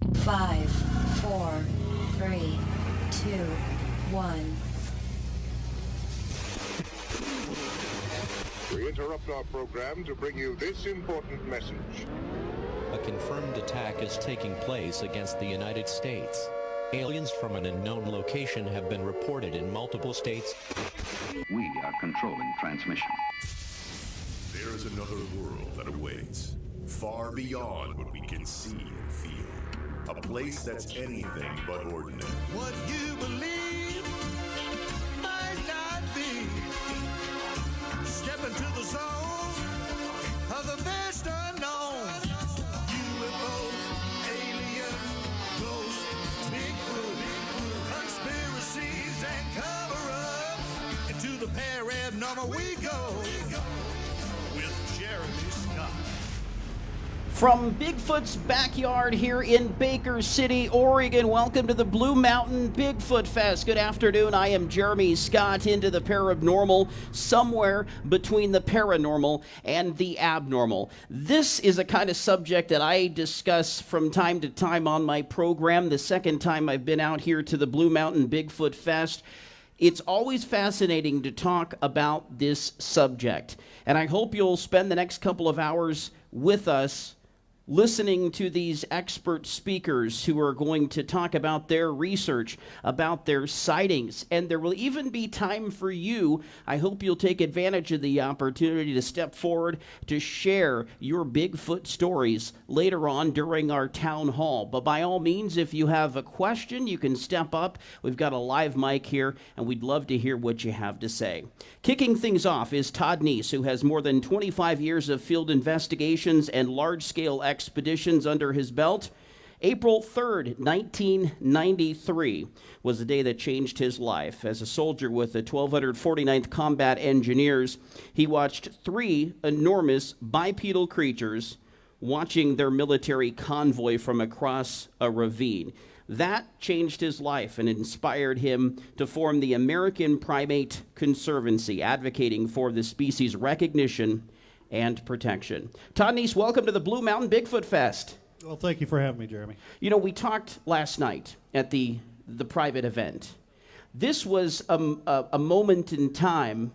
5, 4, 3, 2, 1. We interrupt our program to bring you this important message. A confirmed attack is taking place against the United States. Aliens from an unknown location have been reported in multiple states. We are controlling transmission. There is another world that awaits, far beyond what we can see and feel. A place that's anything but ordinary. What you believe might not be. Step into the zone of the vast unknown. UFOs, aliens, ghosts, Bigfoot, conspiracies and cover-ups. Into the Parabnormal we go with Jeremy Scott. From Bigfoot's backyard here in Baker City, Oregon, welcome to the Blue Mountain Bigfoot Fest. Good afternoon. I am Jeremy Scott, into the paranormal, somewhere between the paranormal and the abnormal. This is a kind of subject that I discuss from time to time on my program. The second time I've been out here to the Blue Mountain Bigfoot Fest. It's always fascinating to talk about this subject, and I hope you'll spend the next couple of hours with us listening to these expert speakers who are going to talk about their research, about their sightings, and there will even be time for you. I hope you'll take advantage of the opportunity to step forward to share your Bigfoot stories later on during our town hall. But by all means, if you have a question, you can step up. We've got a live mic here, and we'd love to hear what you have to say. Kicking things off is Todd Neiss, who has more than 25 years of field investigations and large-scale expeditions under his belt. April 3rd, 1993 was the day that changed his life. As a soldier with the 1249th Combat Engineers, he watched 3 enormous bipedal creatures watching their military convoy from across a ravine. That changed his life and inspired him to form the American Primate Conservancy, advocating for the species' recognition and protection. Todd Neiss, welcome to the Blue Mountain Bigfoot Fest. Well, thank you for having me, Jeremy. You know, we talked last night at the private event. This was a moment in time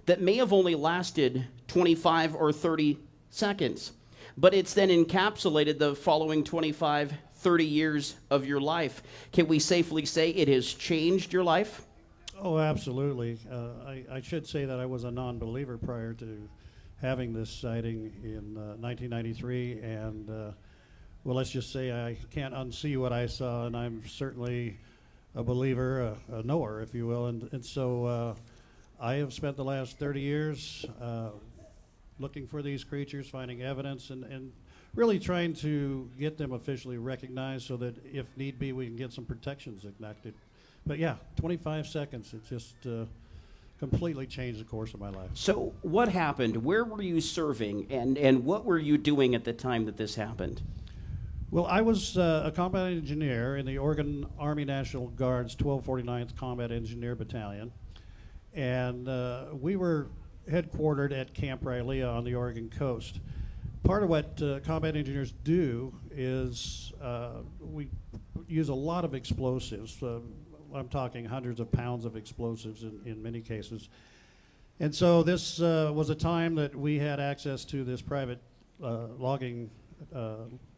that may have only lasted 25 or 30 seconds, but it's then encapsulated the following 25, 30 years of your life. Can we safely say it has changed your life? Oh, absolutely. I should say that I was a non-believer prior to having this sighting in 1993, and well, let's just say I can't unsee what I saw, and I'm certainly a believer, a knower, if you will, and so I have spent the last 30 years looking for these creatures, finding evidence, and really trying to get them officially recognized so that if need be we can get some protections enacted. But yeah, 25 seconds, it just completely changed the course of my life. So what happened? Where were you serving, and what were you doing at the time that this happened? Well, I was a combat engineer in the Oregon Army National Guard's 1249th Combat Engineer Battalion, and we were headquartered at Camp Rylea on the Oregon coast. Part of what combat engineers do is we use a lot of explosives. I'm talking hundreds of pounds of explosives in many cases. And so this was a time that we had access to this private logging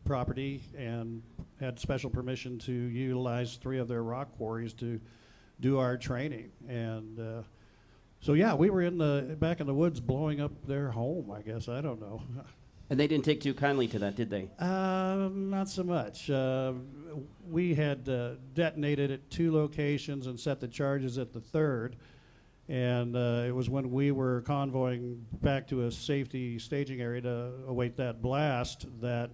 property and had special permission to utilize 3 of their rock quarries to do our training. And so yeah, we were back in the woods blowing up their home, I guess. I don't know. And they didn't take too kindly to that, did they? Not so much. We had detonated at 2 locations and set the charges at the 3rd. And it was when we were convoying back to a safety staging area to await that blast that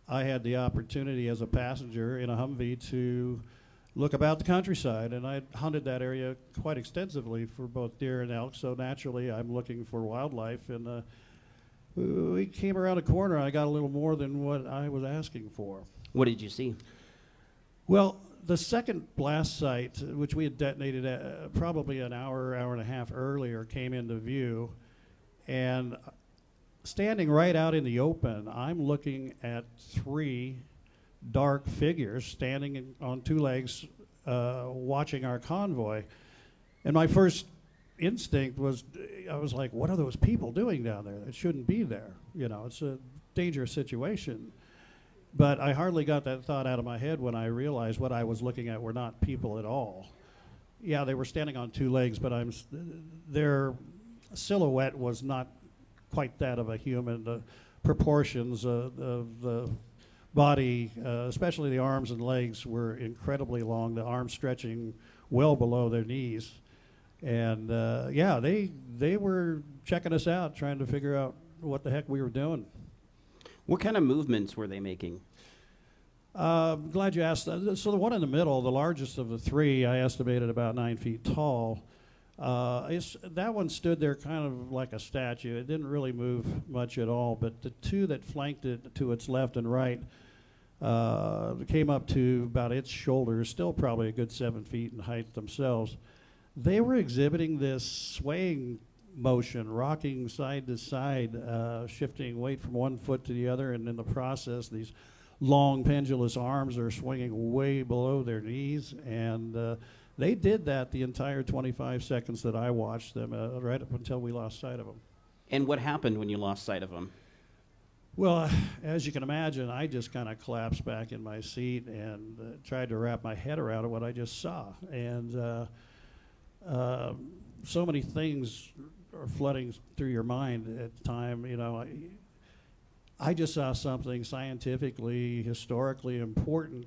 I had the opportunity as a passenger in a Humvee to look about the countryside. And I hunted that area quite extensively for both deer and elk, so naturally I'm looking for wildlife. And we came around a corner, and I got a little more than what I was asking for. What did you see? Well, the second blast site, which we had detonated probably an hour and a half earlier, came into view. And standing right out in the open, I'm looking at 3 dark figures standing on two legs watching our convoy. And my first instinct was, I was like, what are those people doing down there? It shouldn't be there. You know, it's a dangerous situation. But I hardly got that thought out of my head when I realized what I was looking at were not people at all. Yeah, they were standing on two legs, but their silhouette was not quite that of a human. The proportions of the body, especially the arms and legs, were incredibly long, the arms stretching well below their knees. And yeah, they were checking us out, trying to figure out what the heck we were doing. What kind of movements were they making? Glad you asked that. So the one in the middle, the largest of the three, I estimated about 9 feet tall. That one stood there kind of like a statue. It didn't really move much at all, but the two that flanked it to its left and right came up to about its shoulders, still probably a good 7 feet in height themselves. They were exhibiting this swaying motion, rocking side to side, shifting weight from one foot to the other, and in the process, these long pendulous arms are swinging way below their knees, and they did that the entire 25 seconds that I watched them, right up until we lost sight of them. And what happened when you lost sight of them? Well, as you can imagine, I just kind of collapsed back in my seat and tried to wrap my head around what I just saw. And so many things are flooding through your mind at the time. You know, I just saw something scientifically, historically important,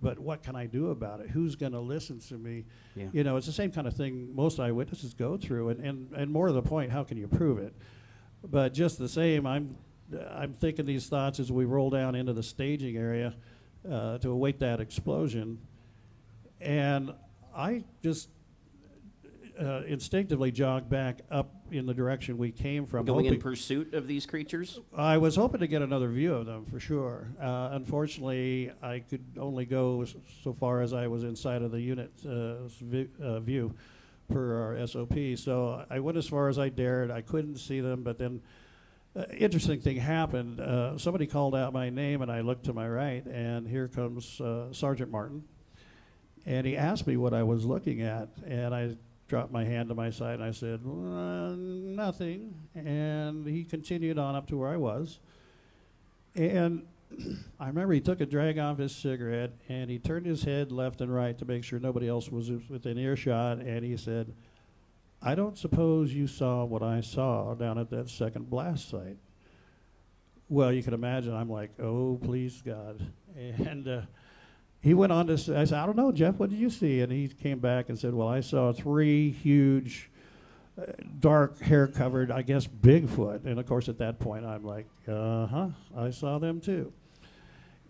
but what can I do about it? Who's going to listen to me? Yeah. You know, it's the same kind of thing most eyewitnesses go through, and more to the point, how can you prove it? But just the same, I'm thinking these thoughts as we roll down into the staging area to await that explosion, and I just instinctively jogged back up in the direction we came from. Going in pursuit of these creatures? I was hoping to get another view of them, for sure. Unfortunately, I could only go so far as I was inside of the unit view per our SOP. So I went as far as I dared. I couldn't see them, but then interesting thing happened. Somebody called out my name, and I looked to my right, and here comes Sergeant Martin. And he asked me what I was looking at, and I dropped my hand to my side, and I said, nothing. And he continued on up to where I was. And I remember he took a drag off his cigarette, and he turned his head left and right to make sure nobody else was within earshot, and he said, I don't suppose you saw what I saw down at that second blast site. Well, you can imagine, I'm like, oh, please, God. And he went on to say, I said, I don't know, Jeff, what did you see? And he came back and said, well, I saw 3 huge, dark, hair-covered, I guess, Bigfoot. And, of course, at that point, I'm like, I saw them, too.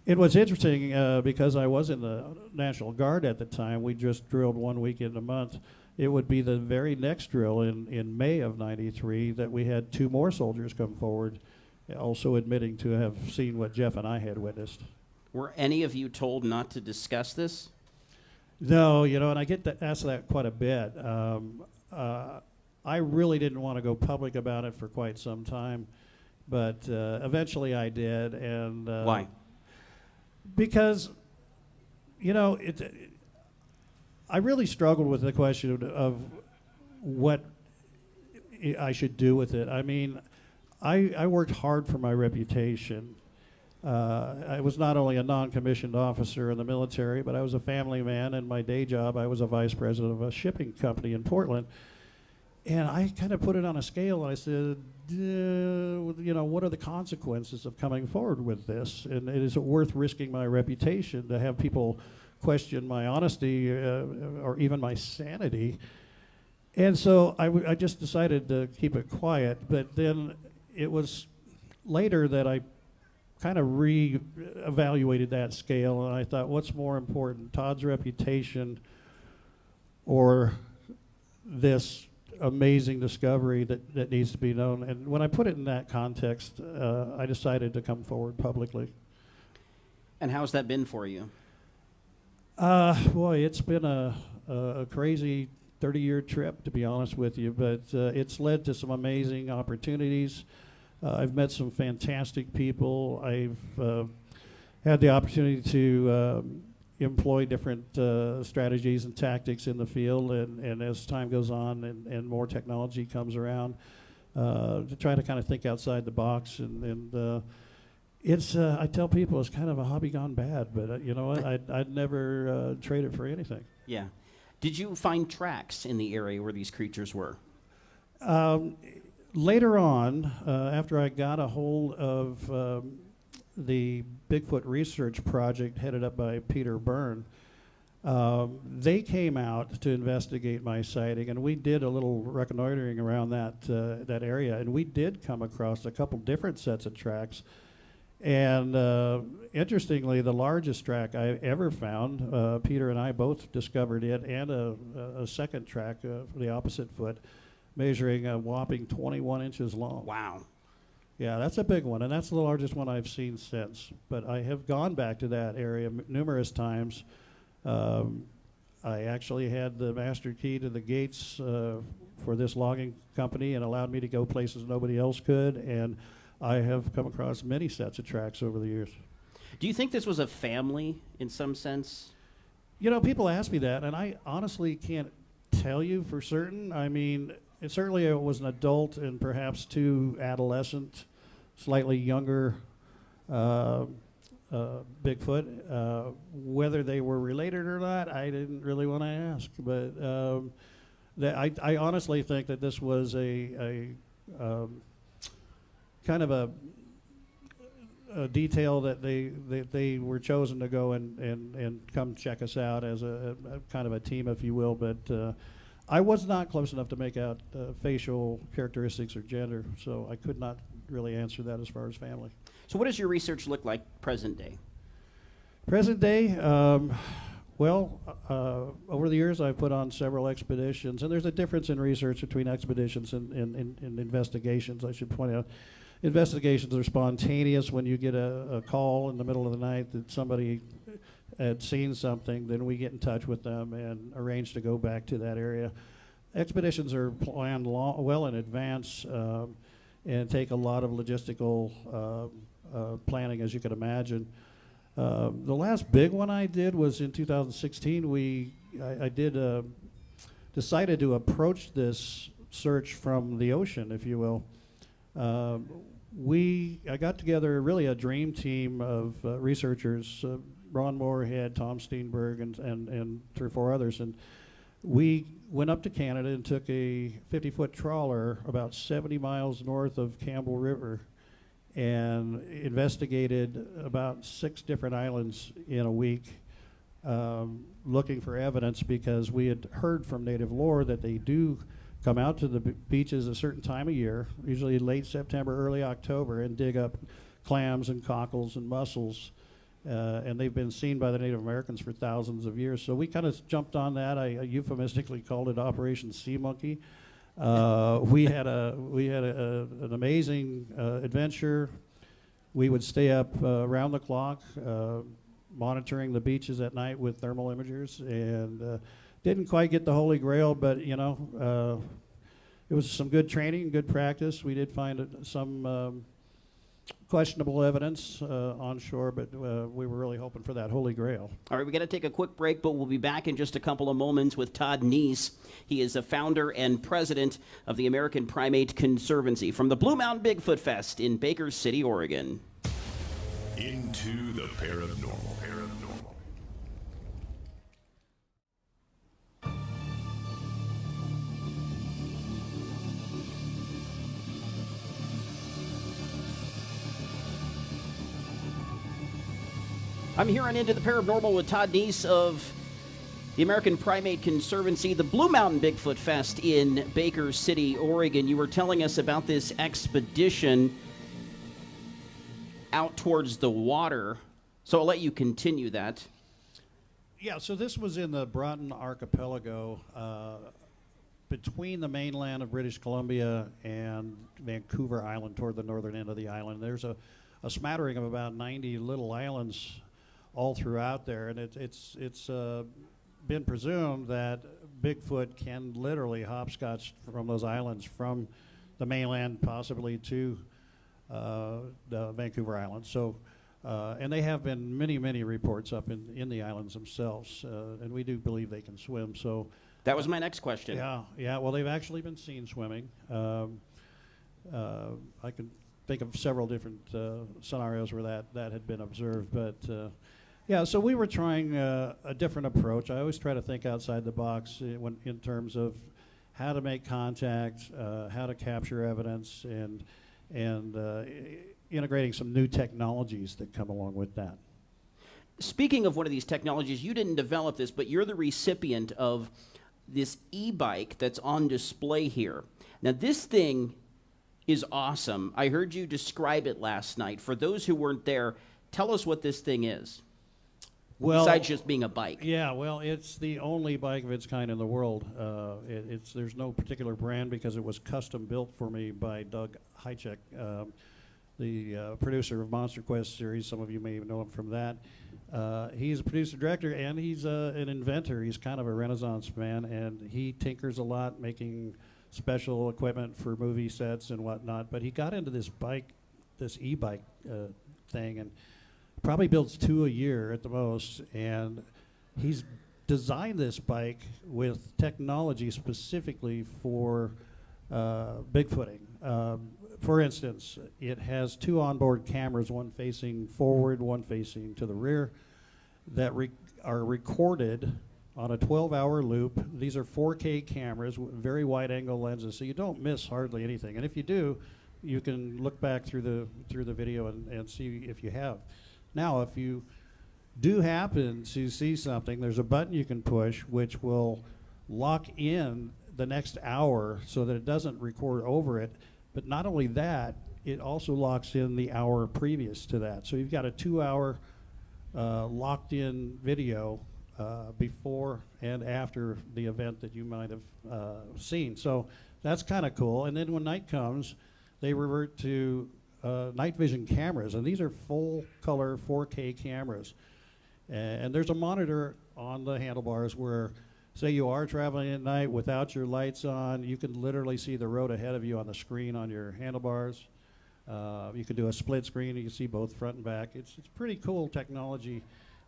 It was interesting because I was in the National Guard at the time. We just drilled 1 weekend a month. It would be the very next drill in May of '93 that we had 2 more soldiers come forward, also admitting to have seen what Jeff and I had witnessed. Were any of you told not to discuss this? No, you know, and I get asked that quite a bit. I really didn't want to go public about it for quite some time, but eventually I did. And why? Because, you know, I really struggled with the question of what I should do with it. I mean, I worked hard for my reputation. I was not only a non-commissioned officer in the military, but I was a family man. In my day job, I was a vice president of a shipping company in Portland. And I kind of put it on a scale, and I said, you know, what are the consequences of coming forward with this? And is it worth risking my reputation to have people question my honesty or even my sanity? And so I just decided to keep it quiet. But then it was later that I kind of re-evaluated that scale, and I thought, what's more important, Todd's reputation or this amazing discovery that needs to be known? And when I put it in that context, I decided to come forward publicly. And how's that been for you? Boy, it's been a crazy 30-year trip, to be honest with you, but it's led to some amazing opportunities. I've met some fantastic people. I've had the opportunity to employ different strategies and tactics in the field, and as time goes on and more technology comes around, to try to kind of think outside the box. And it's, I tell people, it's kind of a hobby gone bad, but you know what, I'd never trade it for anything. Yeah. Did you find tracks in the area where these creatures were? Later on, after I got a hold of the Bigfoot Research Project headed up by Peter Byrne, they came out to investigate my sighting, and we did a little reconnoitering around that area, and we did come across a couple different sets of tracks. And interestingly, the largest track I ever found, Peter and I both discovered it, and a second track for the opposite foot, measuring a whopping 21 inches long. Wow. Yeah, that's a big one, and that's the largest one I've seen since. But I have gone back to that area numerous times. I actually had the master key to the gates for this logging company, and allowed me to go places nobody else could, and I have come across many sets of tracks over the years. Do you think this was a family in some sense? You know, people ask me that, and I honestly can't tell you for certain. I mean, it certainly was an adult and perhaps two adolescent, slightly younger Bigfoot. Whether they were related or not, I didn't really want to ask. But I honestly think that this was a kind of a detail that they were chosen to go and come check us out as a kind of a team, if you will. But I was not close enough to make out facial characteristics or gender, so I could not really answer that as far as family. So what does your research look like present day? Present day, well, over the years I've put on several expeditions, and there's a difference in research between expeditions and investigations, I should point out. Investigations are spontaneous. When you get a call in the middle of the night that somebody had seen something, then we get in touch with them and arrange to go back to that area. Expeditions are planned well in advance and take a lot of logistical planning, as you can imagine. The last big one I did was in 2016. I decided to approach this search from the ocean, if you will. I got together really a dream team of researchers, Ron Moorhead, Tom Steenberg, and 3 or 4 others, and we went up to Canada and took a 50-foot trawler about 70 miles north of Campbell River and investigated about 6 different islands in a week, looking for evidence, because we had heard from native lore that they do come out to the beaches a certain time of year, usually late September, early October, and dig up clams and cockles and mussels. And they've been seen by the Native Americans for thousands of years. So we kind of jumped on that. I euphemistically called it Operation Sea Monkey. We had an amazing adventure. We would stay up around the clock, monitoring the beaches at night with thermal imagers, and didn't quite get the Holy Grail, but you know, it was some good training, good practice. We did find some questionable evidence on shore, but we were really hoping for that Holy Grail. All right, we got to take a quick break, but we'll be back in just a couple of moments with Todd Neiss. He is the founder and president of the American Primate Conservancy from the Blue Mountain Bigfoot Fest in Baker City, Oregon. Into the Parabnormal. I'm here on Into the Parabnormal with Todd Neiss of the American Primate Conservancy, the Blue Mountain Bigfoot Fest in Baker City, Oregon. You were telling us about this expedition out towards the water, so I'll let you continue that. Yeah, so this was in the Broughton Archipelago, between the mainland of British Columbia and Vancouver Island toward the northern end of the island. There's a smattering of about 90 little islands all throughout there, and it's been presumed that Bigfoot can literally hopscotch from those islands, from the mainland possibly to the Vancouver Island. So And they have been many, many reports up in the islands themselves, and we do believe they can swim. So That was my next question. yeah. Well, they've actually been seen swimming. I can think of several different scenarios where that had been observed, but yeah. So we were trying a different approach. I always try to think outside the box in terms of how to make contact, how to capture evidence, and integrating some new technologies that come along with that. Speaking of one of these technologies, you didn't develop this, but you're the recipient of this e-bike that's on display here. Now, this thing is awesome. I heard you describe it last night. For those who weren't there, tell us what this thing is. Well, besides just being a bike. Yeah, well, it's the only bike of its kind in the world. There's no particular brand because it was custom built for me by Doug Hychek, the producer of Monster Quest series. Some of you may know him from that. He's a producer-director, and he's an inventor. He's kind of a Renaissance man, and he tinkers a lot, making special equipment for movie sets and whatnot. But he got into this e-bike thing, and probably builds 2 a year at the most. And he's designed this bike with technology specifically for Bigfooting. For instance, it has 2 onboard cameras, one facing forward, one facing to the rear, that are recorded on a 12-hour loop. These are 4K cameras with very wide-angle lenses, so you don't miss hardly anything. And if you do, you can look back through the video and see if you have. Now, if you do happen to see something, there's a button you can push which will lock in the next hour so that it doesn't record over it. But not only that, it also locks in the hour previous to that. So you've got a 2-hour locked-in video before and after the event that you might have seen. So that's kind of cool. And then when night comes, they revert to night vision cameras, and these are full-color 4K cameras. And there's a monitor on the handlebars where, say you are traveling at night without your lights on, you can literally see the road ahead of you on the screen on your handlebars. You can do a split screen, you can see both front and back. It's pretty cool technology.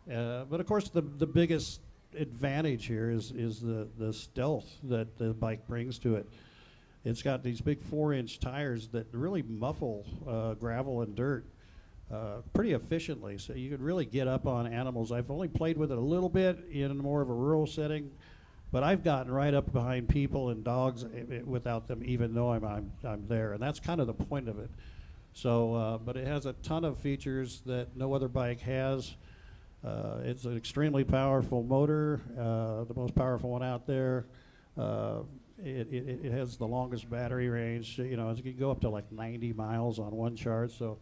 But of course the biggest advantage here is the stealth that the bike brings to it. It's got these big 4-inch tires that really muffle gravel and dirt pretty efficiently, so you could really get up on animals. I've only played with it a little bit in more of a rural setting, but I've gotten right up behind people and dogs without them even knowing I'm there, and that's kind of the point of it. So, but it has a ton of features that no other bike has. It's an extremely powerful motor, the most powerful one out there. It has the longest battery range. You know, it can go up to like 90 miles on one charge. So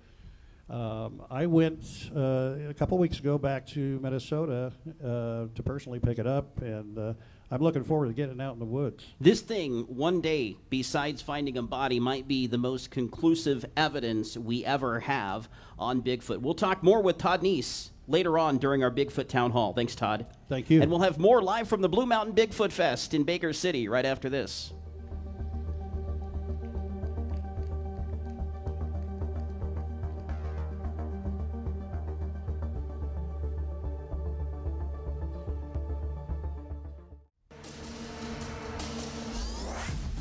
I went a couple weeks ago back to Minnesota to personally pick it up, and I'm looking forward to getting it out in the woods. This thing, one day, besides finding a body, might be the most conclusive evidence we ever have on Bigfoot. We'll talk more with Todd Neiss later on during our Bigfoot Town Hall. Thanks, Todd. Thank you. And we'll have more live from the Blue Mountain Bigfoot Fest in Baker City right after this.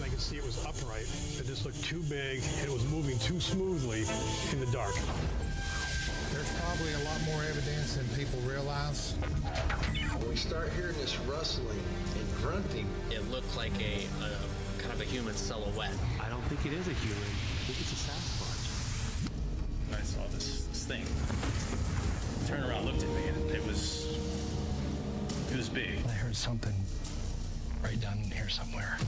I could see it was upright. It just looked too big, and it was moving too smoothly in the dark. There's probably a lot more evidence than people realize. When we start hearing this rustling and grunting, it looked like a kind of a human silhouette. I don't think it is a human. I think it's a Sasquatch. I saw this thing. Turned around, looked at me, and it was big. I heard something right down in here somewhere.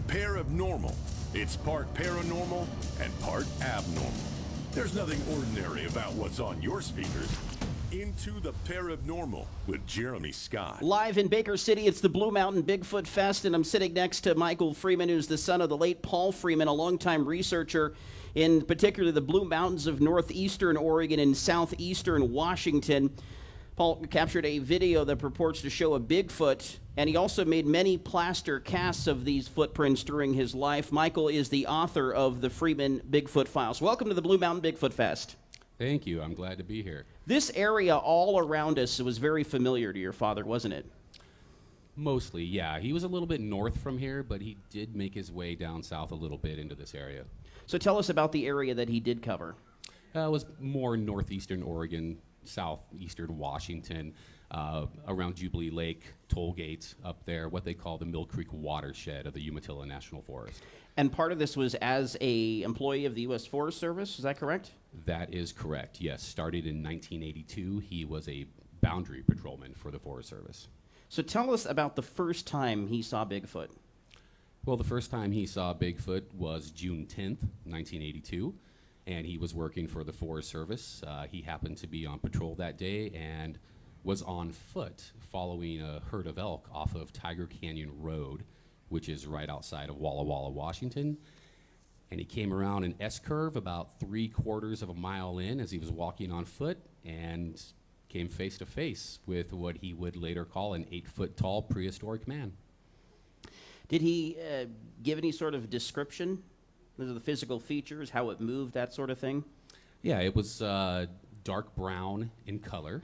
Parabnormal. It's part paranormal and part abnormal. There's nothing ordinary about what's on your speakers. Into the Parabnormal with Jeremy Scott. Live in Baker City, it's the Blue Mountain Bigfoot Fest, and I'm sitting next to Michael Freeman, who's the son of the late Paul Freeman, a longtime researcher in particularly the Blue Mountains of northeastern Oregon and southeastern Washington. Paul captured a video that purports to show a Bigfoot, and he also made many plaster casts of these footprints during his life. Michael is the author of the Freeman Bigfoot Files. Welcome to the Blue Mountain Bigfoot Fest. Thank you. I'm glad to be here. This area all around us was very familiar to your father, wasn't it? Mostly, yeah. He was a little bit north from here, but he did make his way down south a little bit into this area. So tell us about the area that he did cover. It was more northeastern Oregon, southeastern Washington, around Jubilee Lake, toll gates up there, what they call the Mill Creek watershed of the Umatilla National Forest. And part of this was as a employee of the U.S. Forest Service, is that correct? That is correct, yes. Started in 1982. He was a boundary patrolman for the Forest Service. So tell us about the first time he saw Bigfoot. Well, the first time he saw Bigfoot was June 10th, 1982, and he was working for the Forest Service. He happened to be on patrol that day and was on foot following a herd of elk off of Tiger Canyon Road, which is right outside of Walla Walla, Washington. And he came around an S-curve about 3/4 of a mile in as he was walking on foot and came face to face with what he would later call an 8-foot-tall prehistoric man. Did he give any sort of description? Those are the physical features, how it moved, that sort of thing? Yeah, it was dark brown in color.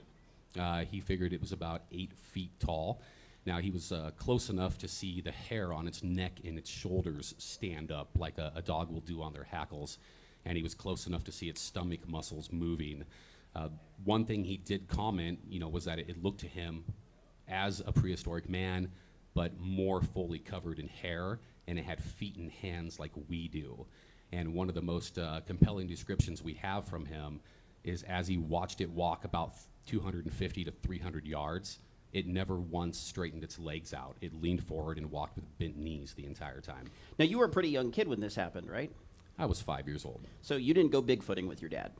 He figured it was about 8 feet tall. Now, he was close enough to see the hair on its neck and its shoulders stand up like a dog will do on their hackles, and he was close enough to see its stomach muscles moving. One thing he did comment, was that it looked to him as a prehistoric man, but more fully covered in hair, and it had feet and hands like we do. And one of the most compelling descriptions we have from him is as he watched it walk about 250 to 300 yards, it never once straightened its legs out. It leaned forward and walked with bent knees the entire time. Now, you were a pretty young kid when this happened, right? I was 5 years old. So you didn't go Bigfooting with your dad?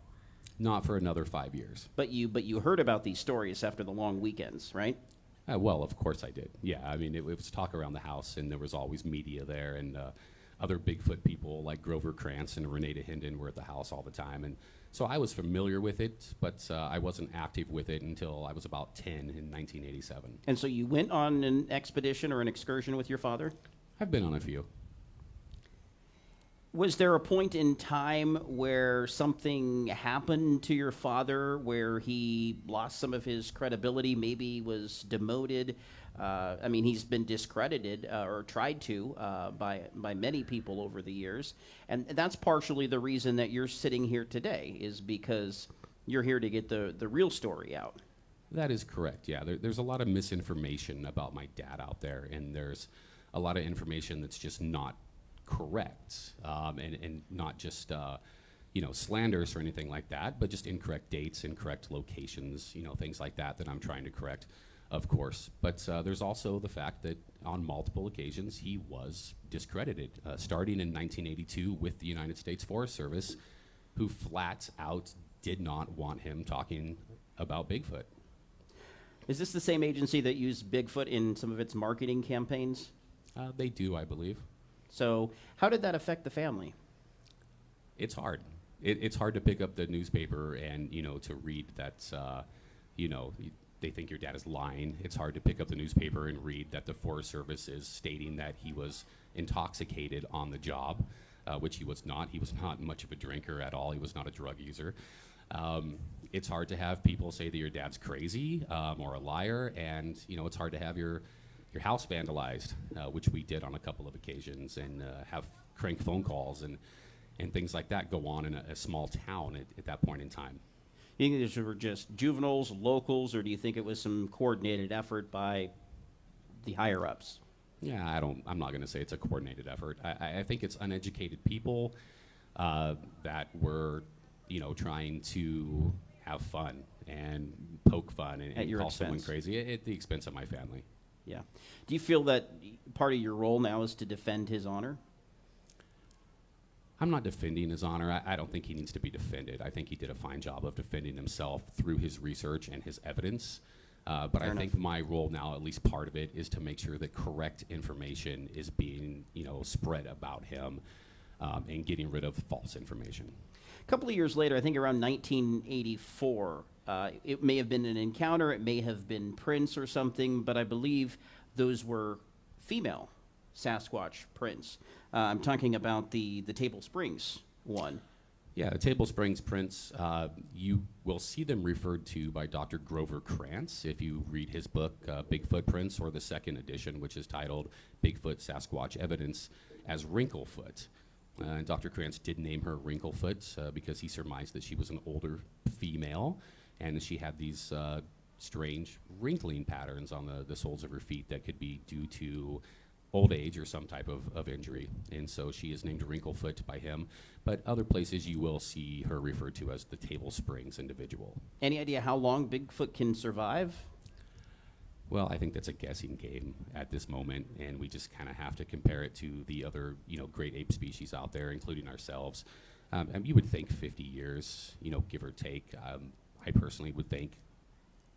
Not for another 5 years. But you heard about these stories after the long weekends, right? Well, of course I did. Yeah, I mean, it was talk around the house, and there was always media there, and other Bigfoot people like Grover Krantz and Renata Hinden were at the house all the time. And so I was familiar with it, but I wasn't active with it until I was about 10 in 1987. And so you went on an expedition or an excursion with your father? I've been on a few. Was there a point in time where something happened to your father where he lost some of his credibility, maybe was demoted? I mean, he's been discredited or tried to by many people over the years. And that's partially the reason that you're sitting here today, is because you're here to get the real story out. That is correct, yeah. There's a lot of misinformation about my dad out there, and there's a lot of information that's just not correct, and not just slanderous or anything like that, but just incorrect dates, incorrect locations, things like that I'm trying to correct, of course. But there's also the fact that on multiple occasions he was discredited, starting in 1982 with the United States Forest Service, who flat out did not want him talking about Bigfoot. Is this the same agency that used Bigfoot in some of its marketing campaigns? They do, I believe. So how did that affect the family? It's hard. It's hard to pick up the newspaper and, to read that, they think your dad is lying. It's hard to pick up the newspaper and read that the Forest Service is stating that he was intoxicated on the job, which he was not. He was not much of a drinker at all. He was not a drug user. It's hard to have people say that your dad's crazy or a liar, and, it's hard to have your house vandalized, which we did on a couple of occasions, and have crank phone calls and things like that go on in a small town at that point in time. You think these were just juveniles, locals, or do you think it was some coordinated effort by the higher-ups? Yeah, I'm not going to say it's a coordinated effort. I think it's uneducated people that were, trying to have fun and poke fun and call someone crazy at the expense of my family. Yeah. Do you feel that part of your role now is to defend his honor? I'm not defending his honor. I don't think he needs to be defended. I think he did a fine job of defending himself through his research and his evidence. But I think my role now, at least part of it, is to make sure that correct information is being, spread about him, and getting rid of false information. A couple of years later, I think around 1984, it may have been an encounter, it may have been prints or something, but I believe those were female Sasquatch prints. I'm talking about the Table Springs one. Yeah, the Table Springs prints, you will see them referred to by Dr. Grover Krantz if you read his book, Bigfoot Prints, or the second edition, which is titled Bigfoot Sasquatch Evidence, as Wrinklefoot. And Dr. Krantz did name her Wrinklefoot because he surmised that she was an older female, and she had these strange wrinkling patterns on the soles of her feet that could be due to old age or some type of injury. And so she is named Wrinklefoot by him. But other places you will see her referred to as the Table Springs individual. Any idea how long Bigfoot can survive? Well, I think that's a guessing game at this moment, and we just kind of have to compare it to the other, great ape species out there, including ourselves. And you would think 50 years, give or take. I personally would think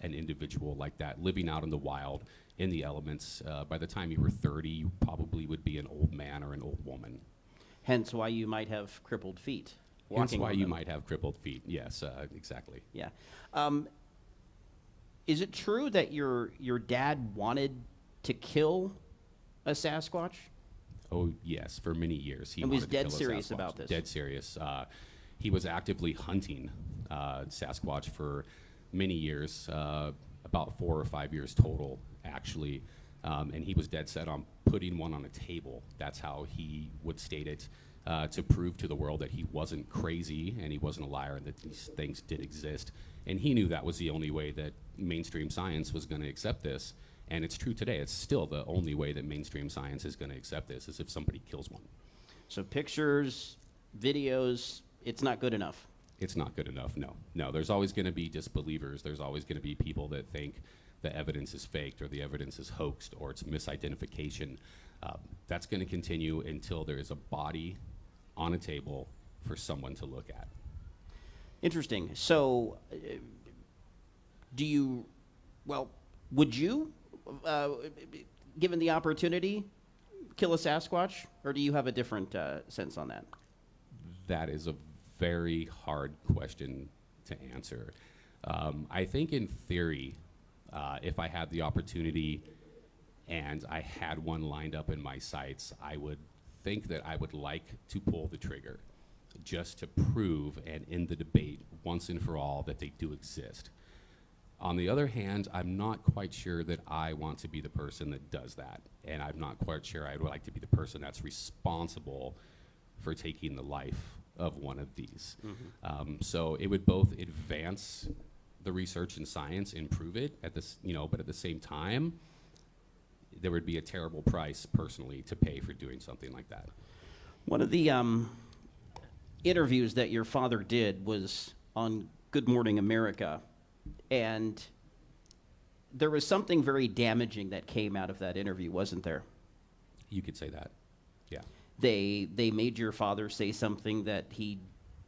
an individual like that living out in the wild, in the elements, by the time you were 30, you probably would be an old man or an old woman. Hence why you might have crippled feet. Hence why you might have crippled feet. Yes, exactly. Yeah. Is it true that your dad wanted to kill a Sasquatch? Oh, yes, for many years. He and was wanted to dead kill a serious Sasquatch. about this? Dead serious. He was actively hunting Sasquatch for many years, about 4 or 5 years total, actually. And he was dead set on putting one on a table. That's how he would state it, to prove to the world that he wasn't crazy and he wasn't a liar and that these things did exist. And he knew that was the only way that mainstream science was going to accept this. And it's true today. It's still the only way that mainstream science is going to accept this, is if somebody kills one. So pictures, videos, it's not good enough. It's not good enough, no. No, there's always going to be disbelievers. There's always going to be people that think the evidence is faked or the evidence is hoaxed or it's misidentification. That's going to continue until there is a body on a table for someone to look at. Interesting. So, would you, given the opportunity, kill a Sasquatch? Or do you have a different sense on that? That is a very hard question to answer. I think in theory, if I had the opportunity and I had one lined up in my sights, I would think that I would like to pull the trigger just to prove and end the debate once and for all that they do exist. On the other hand, I'm not quite sure that I want to be the person that does that, and I'm not quite sure I would like to be the person that's responsible for taking the life of one of these. Mm-hmm. So it would both advance the research and science, improve it at this, but at the same time, there would be a terrible price personally to pay for doing something like that. One of the interviews that your father did was on Good Morning America, and there was something very damaging that came out of that interview, wasn't there? You could say that, yeah. They made your father say something that he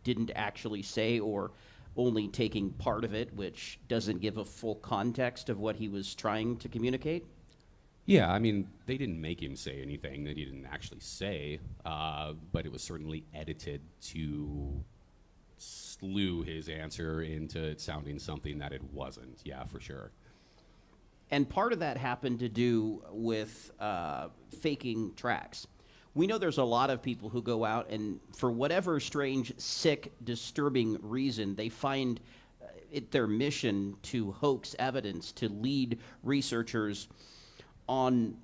didn't actually say, or only taking part of it, which doesn't give a full context of what he was trying to communicate? Yeah, I mean, they didn't make him say anything that he didn't actually say, but it was certainly edited to slew his answer into it sounding something that it wasn't. Yeah, for sure. And part of that happened to do with faking tracks. We know there's a lot of people who go out and, for whatever strange, sick, disturbing reason, they find it their mission to hoax evidence, to lead researchers on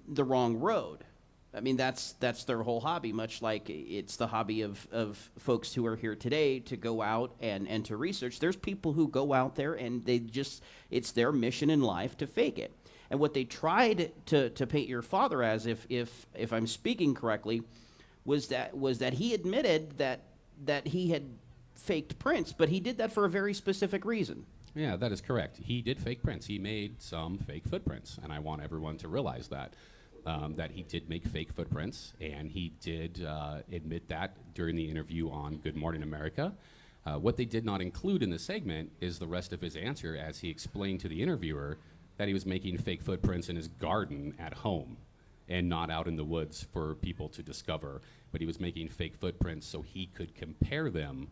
the wrong road. I mean, that's their whole hobby, much like it's the hobby of folks who are here today to go out and to research. There's people who go out there and it's their mission in life to fake it. And what they tried to paint your father as, if I'm speaking correctly, was that he admitted that he had faked prints, but he did that for a very specific reason. Yeah, that is correct. He did fake prints. He made some fake footprints, and I want everyone to realize that he did make fake footprints, and he did admit that during the interview on Good Morning America. What they did not include in the segment is the rest of his answer, as he explained to the interviewer that he was making fake footprints in his garden at home and not out in the woods for people to discover. But he was making fake footprints so he could compare them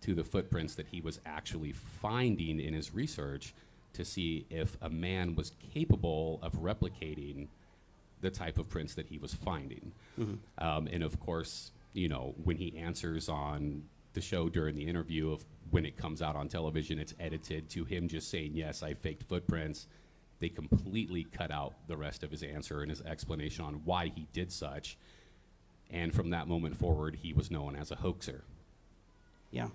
to the footprints that he was actually finding in his research to see if a man was capable of replicating the type of prints that he was finding. Mm-hmm. And of course, when he answers on the show during the interview of when it comes out on television, it's edited to him just saying, yes, I faked footprints. They completely cut out the rest of his answer and his explanation on why he did such. And from that moment forward, he was known as a hoaxer. Yeah.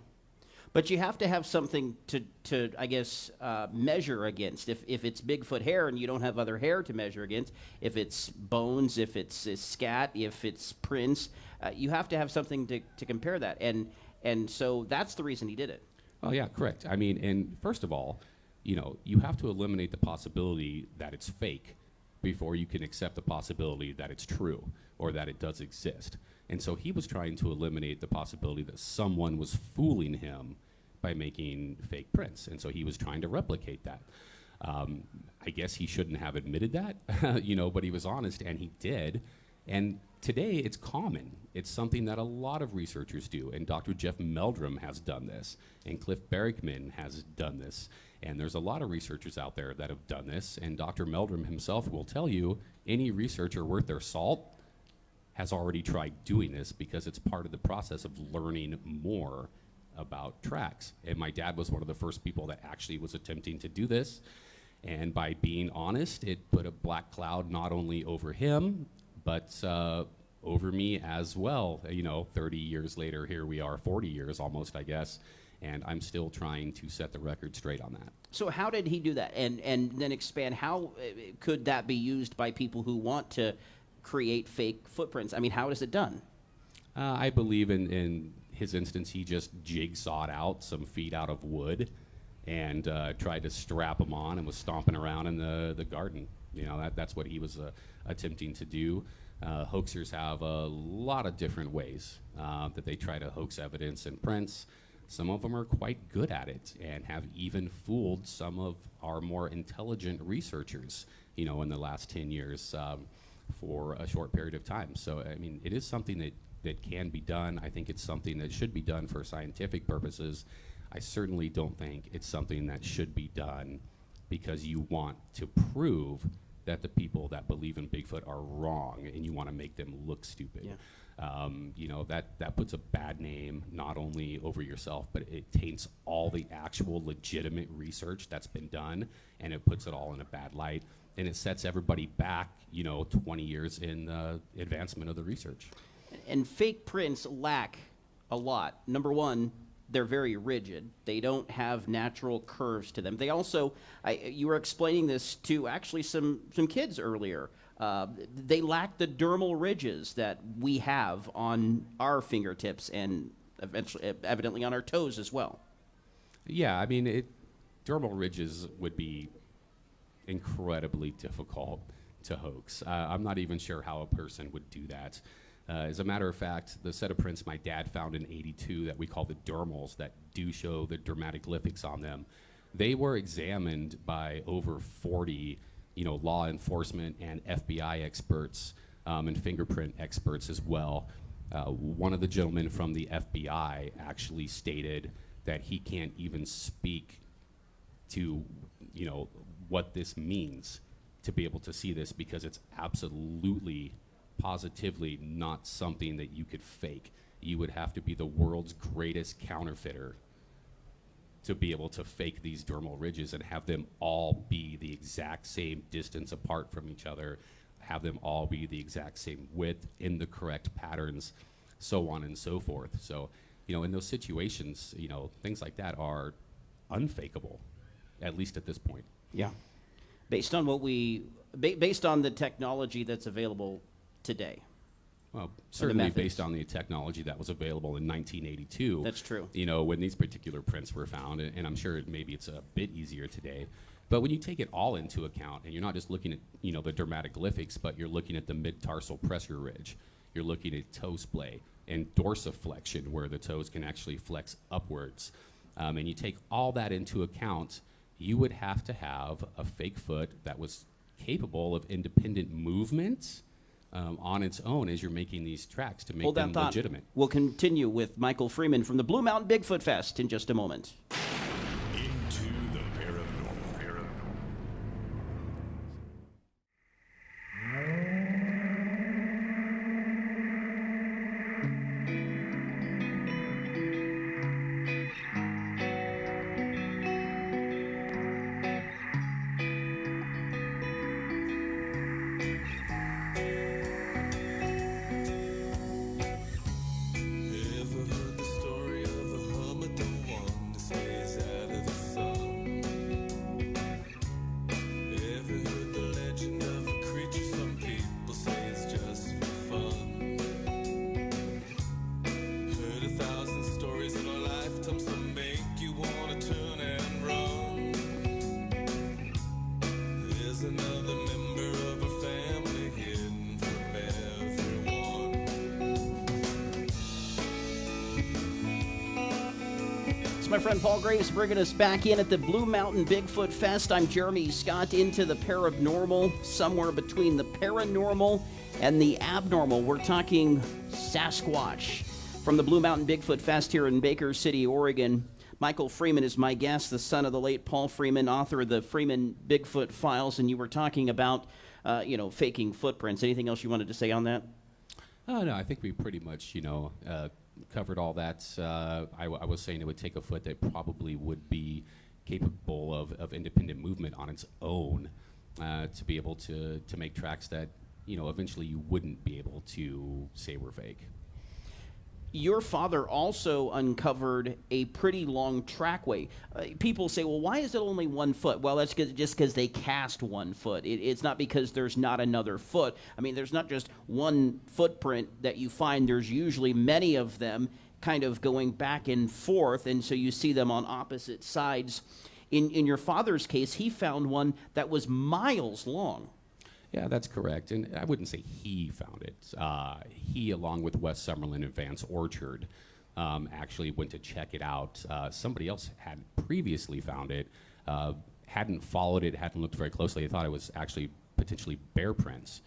But you have to have something to I guess, measure against. If it's Bigfoot hair and you don't have other hair to measure against, if it's bones, if it's scat, if it's prints, you have to have something to compare that. And so that's the reason he did it. Oh, yeah, correct. I mean, and first of all, you have to eliminate the possibility that it's fake before you can accept the possibility that it's true or that it does exist. And so he was trying to eliminate the possibility that someone was fooling him by making fake prints. And so he was trying to replicate that. I guess he shouldn't have admitted that, but he was honest, and he did. And today it's common. It's something that a lot of researchers do. And Dr. Jeff Meldrum has done this, and Cliff Barackman has done this. And there's a lot of researchers out there that have done this. And Dr. Meldrum himself will tell you any researcher worth their salt has already tried doing this because it's part of the process of learning more about tracks. And my dad was one of the first people that actually was attempting to do this. And by being honest, it put a black cloud not only over him, but over me as well. 30 years later, here we are, 40 years almost, I guess. And I'm still trying to set the record straight on that. So how did he do that? And then expand, how could that be used by people who want to create fake footprints? I mean, how is it done? I believe in his instance, he just jigsawed out some feet out of wood and tried to strap them on and was stomping around in the garden. That's what he was attempting to do. Hoaxers have a lot of different ways that they try to hoax evidence and prints. Some of them are quite good at it and have even fooled some of our more intelligent researchers, in the last 10 years for a short period of time. So, I mean, it is something that can be done. I think it's something that should be done for scientific purposes. I certainly don't think it's something that should be done because you want to prove that the people that believe in Bigfoot are wrong and you want to make them look stupid. Yeah. That puts a bad name not only over yourself, but it taints all the actual legitimate research that's been done, and it puts it all in a bad light, and it sets everybody back 20 years in the advancement of the research. And fake prints lack a lot. Number one, they're very rigid. They don't have natural curves to them. They also, you were explaining this to actually some kids earlier. They lack the dermal ridges that we have on our fingertips and evidently on our toes as well. Yeah, I mean, dermal ridges would be incredibly difficult to hoax. I'm not even sure how a person would do that. As a matter of fact, the set of prints my dad found in '82 that we call the dermals that do show the dermatoglyphics on them, they were examined by over 40 law enforcement and FBI experts and fingerprint experts as well. One of the gentlemen from the FBI actually stated that he can't even speak to, what this means to be able to see this because it's absolutely, positively not something that you could fake. You would have to be the world's greatest counterfeiter to be able to fake these dermal ridges and have them all be the exact same distance apart from each other, have them all be the exact same width in the correct patterns, so on and so forth. So, in those situations, things like that are unfakeable, at least at this point. Yeah. Based on based on the technology that's available today. Well, certainly based on the technology that was available in 1982. That's true. When these particular prints were found, and I'm sure maybe it's a bit easier today, but when you take it all into account, and you're not just looking at, the dermatoglyphics, but you're looking at the mid-tarsal pressure ridge, you're looking at toe splay and dorsiflexion, where the toes can actually flex upwards, and you take all that into account, you would have to have a fake foot that was capable of independent movement on its own as you're making these tracks to make them legitimate. We'll continue with Michael Freeman from the Blue Mountain Bigfoot Fest in just a moment. Into the paranormal. Thanks, my friend Paul Graves, bringing us back in at the Blue Mountain Bigfoot Fest. I'm Jeremy Scott, into the paranormal, somewhere between the paranormal and the abnormal. We're talking Sasquatch from the Blue Mountain Bigfoot Fest here in Baker City, Oregon. Michael Freeman is my guest, the son of the late Paul Freeman, author of the Freeman Bigfoot Files, and you were talking about, faking footprints. Anything else you wanted to say on that? No, I think we pretty much, covered all that. I was saying it would take a foot that probably would be capable of independent movement on its own to be able to make tracks that, eventually you wouldn't be able to say were fake. Your father also uncovered a pretty long trackway. People say, well, why is it only 1 foot? Well, that's just because they cast 1 foot. It's not because there's not another foot. I mean, there's not just one footprint that you find. There's usually many of them kind of going back and forth, and so you see them on opposite sides. In your father's case, he found one that was miles long. Yeah, that's correct. And I wouldn't say he found it. He, along with Wes Summerlin and Vance Orchard, actually went to check it out. Somebody else had previously found it, hadn't followed it, hadn't looked very closely. They thought it was actually potentially bear prints.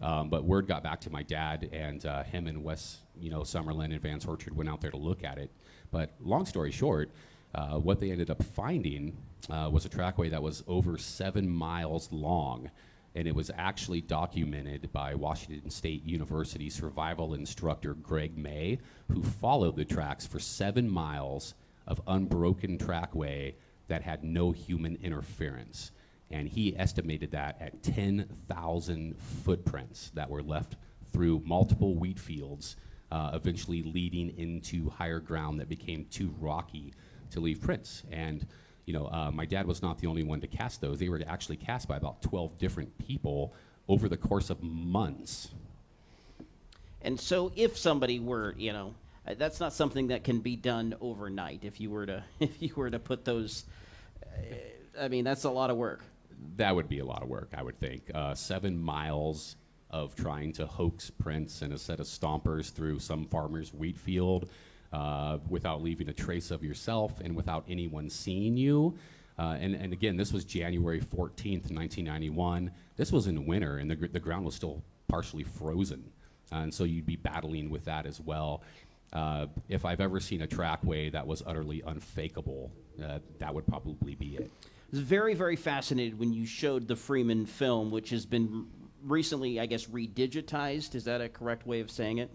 But word got back to my dad, and him and Wes, Summerlin and Vance Orchard went out there to look at it. But long story short, what they ended up finding was a trackway that was over 7 miles long. And it was actually documented by Washington State University survival instructor Greg May, who followed the tracks for 7 miles of unbroken trackway that had no human interference. And he estimated that at 10,000 footprints that were left through multiple wheat fields, eventually leading into higher ground that became too rocky to leave prints. And my dad was not the only one to cast those. They were actually cast by about 12 different people over the course of months. And so if somebody were, that's not something that can be done overnight. If you were to put those, that's a lot of work. That would be a lot of work, I would think. 7 miles of trying to hoax prints and a set of stompers through some farmer's wheat field, without leaving a trace of yourself and without anyone seeing you. And again, this was January 14th, 1991. This was in winter, and the ground was still partially frozen. And so you'd be battling with that as well. If I've ever seen a trackway that was utterly unfakeable, that would probably be it. I was very, very fascinated when you showed the Freeman film, which has been recently, I guess, redigitized. Is that a correct way of saying it?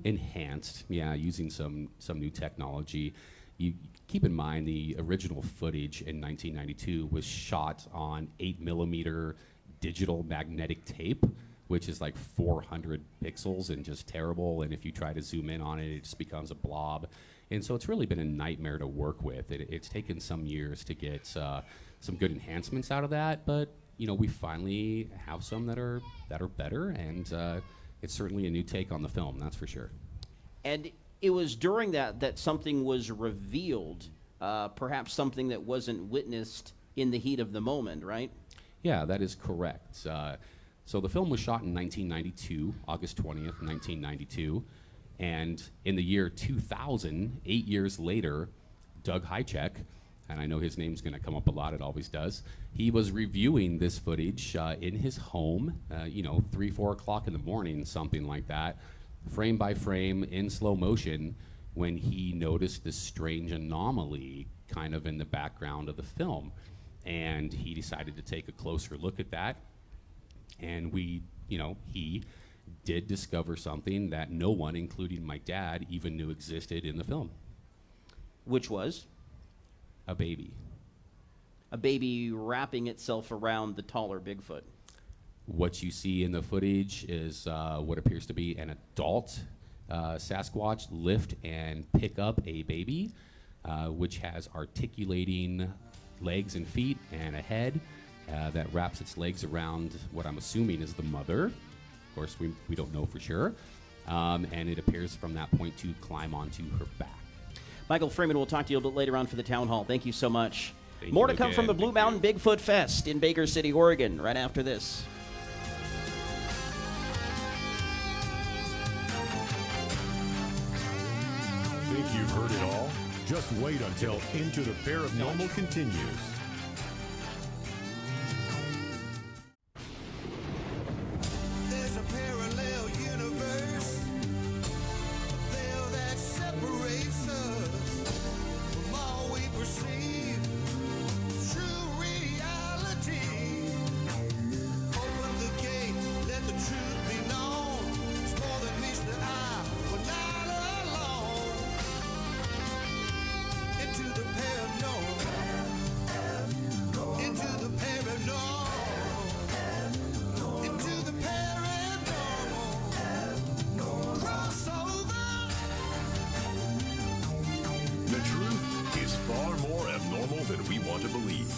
Enhanced, yeah, using some new technology. You keep in mind the original footage in 1992 was shot on 8mm digital magnetic tape, which is like 400 pixels and just terrible. And if you try to zoom in on it, it just becomes a blob. And so it's really been a nightmare to work with. It's taken some years to get some good enhancements out of that, but we finally have some that are better, and it's certainly a new take on the film, that's for sure. And it was during that something was revealed, perhaps something that wasn't witnessed in the heat of the moment, right? Yeah, that is correct. So the film was shot in 1992, August 20th, 1992. And in the year 2000, 8 years later, Doug Hychek, and I know his name's going to come up a lot, it always does, he was reviewing this footage in his home, 3, 4 o'clock in the morning, something like that, frame by frame in slow motion, when he noticed this strange anomaly kind of in the background of the film. And he decided to take a closer look at that. And he did discover something that no one, including my dad, even knew existed in the film. Which was? A baby. A baby wrapping itself around the taller Bigfoot. What you see in the footage is what appears to be an adult Sasquatch lift and pick up a baby, which has articulating legs and feet and a head that wraps its legs around what I'm assuming is the mother. Of course, we don't know for sure. And it appears from that point to climb onto her back. Michael Freeman, we'll talk to you a little bit later on for the town hall. Thank you so much. Thank More you to come again. from the Blue Mountain Bigfoot Fest in Baker City, Oregon, right after this. Think you've heard it all? Just wait until Into the Paranormal continues. There's a parallel universe, a veil that separates us from all we perceive. True reality. Open the gate, let the truth be known. It's more than meets the eye, we're not alone. Into the paranormal. Into the paranormal. Into the paranormal. Crossover. The truth is far more abnormal than we want to believe.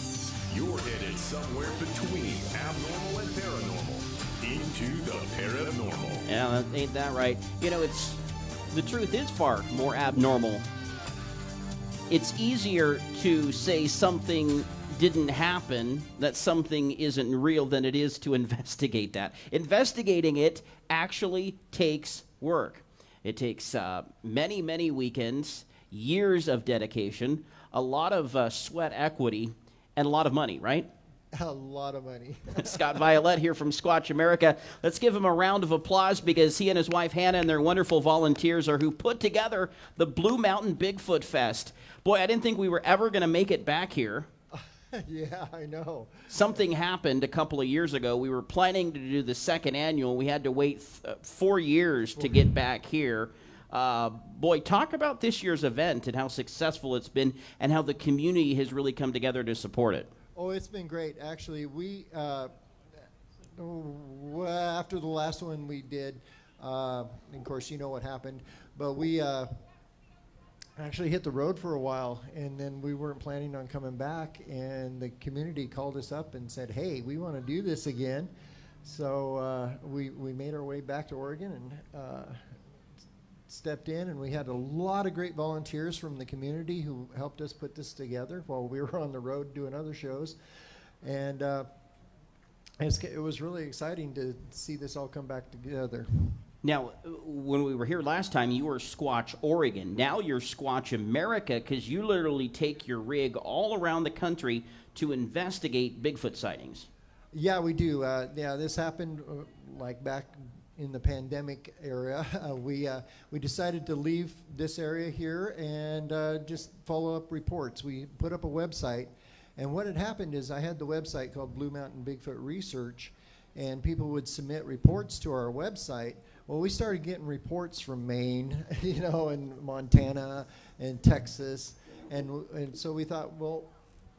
You're headed somewhere between abnormal and paranormal. Into the paranormal. Yeah, ain't that right? You know, the truth is far more abnormal. It's easier to say something didn't happen, that something isn't real, than it is to investigate that. Investigating it actually takes work. It takes many, many weekends, years of dedication, a lot of sweat equity, and a lot of money, right? A lot of money. Scot Violette here from Squatch America. Let's give him a round of applause because he and his wife Hannah and their wonderful volunteers are who put together the Blue Mountain Bigfoot Fest. Boy, I didn't think we were ever going to make it back here. Yeah, I know. Something happened a couple of years ago. We were planning to do the second annual. We had to wait 4 years to get back here. Boy, talk about this year's event and how successful it's been and how the community has really come together to support it. Oh, it's been great. Actually, we after the last one we did, of course, you know what happened, but we actually hit the road for a while, and then we weren't planning on coming back, and the community called us up and said, hey, we want to do this again. So we made our way back to Oregon and stepped in, and we had a lot of great volunteers from the community who helped us put this together while we were on the road doing other shows. And it was really exciting to see this all come back together. Now, when we were here last time, you were Squatch Oregon. Now you're Squatch America because you literally take your rig all around the country to investigate Bigfoot sightings. Yeah, we do. Yeah, this happened like back in the pandemic era. We decided to leave this area here and just follow up reports. We put up a website, and what had happened is I had the website called Blue Mountain Bigfoot Research, and people would submit reports to our website. Well, we started getting reports from Maine, you know, and Montana and Texas, and so we thought, well,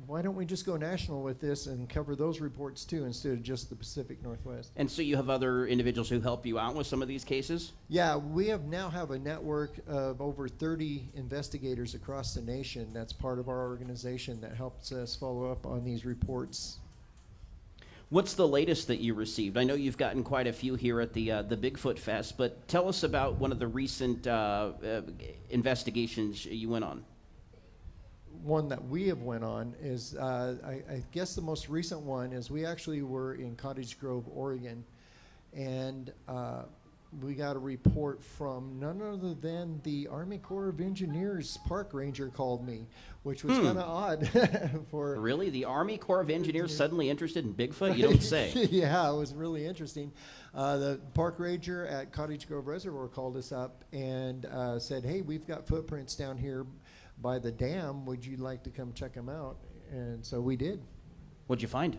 why don't we just go national with this and cover those reports too instead of just the Pacific Northwest? And so you have other individuals who help you out with some of these cases? Yeah, we now have a network of over 30 investigators across the nation. That's part of our organization that helps us follow up on these reports. What's the latest that you received? I know you've gotten quite a few here at the Bigfoot Fest, but tell us about one of the recent investigations you went on. One that we have went on is, I guess the most recent one is we actually were in Cottage Grove, Oregon, and we got a report from none other than the Army Corps of Engineers park ranger called me, which was kind of odd. For Really? The Army Corps of Engineers suddenly interested in Bigfoot? You don't say. Yeah, it was really interesting. The park ranger at Cottage Grove Reservoir called us up and said, hey, we've got footprints down here by the dam. Would you like to come check them out? And so we did. What'd you find?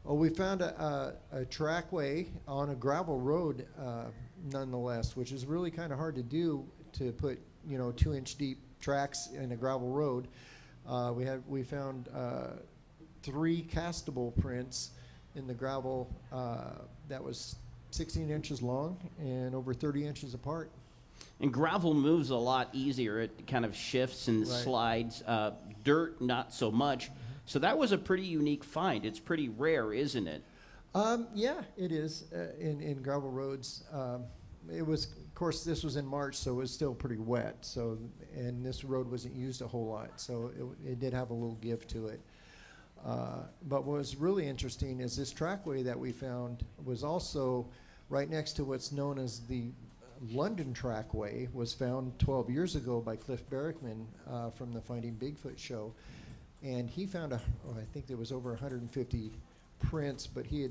Oh, we found a trackway on a gravel road, nonetheless, which is really kind of hard to do, to put 2-inch deep tracks in a gravel road. We found 3 castable prints in the gravel that was 16 inches long and over 30 inches apart. And gravel moves a lot easier. It kind of shifts and slides. Dirt, not so much. So that was a pretty unique find. It's pretty rare, isn't it? Yeah, it is in gravel roads. It was, of course, this was in March, so it was still pretty wet. So, and this road wasn't used a whole lot, so it did have a little give to it. But what was really interesting is this trackway that we found was also right next to what's known as the London trackway was found 12 years ago by Cliff Barrickman from the Finding Bigfoot show. And he found, I think there was over 150 prints, but he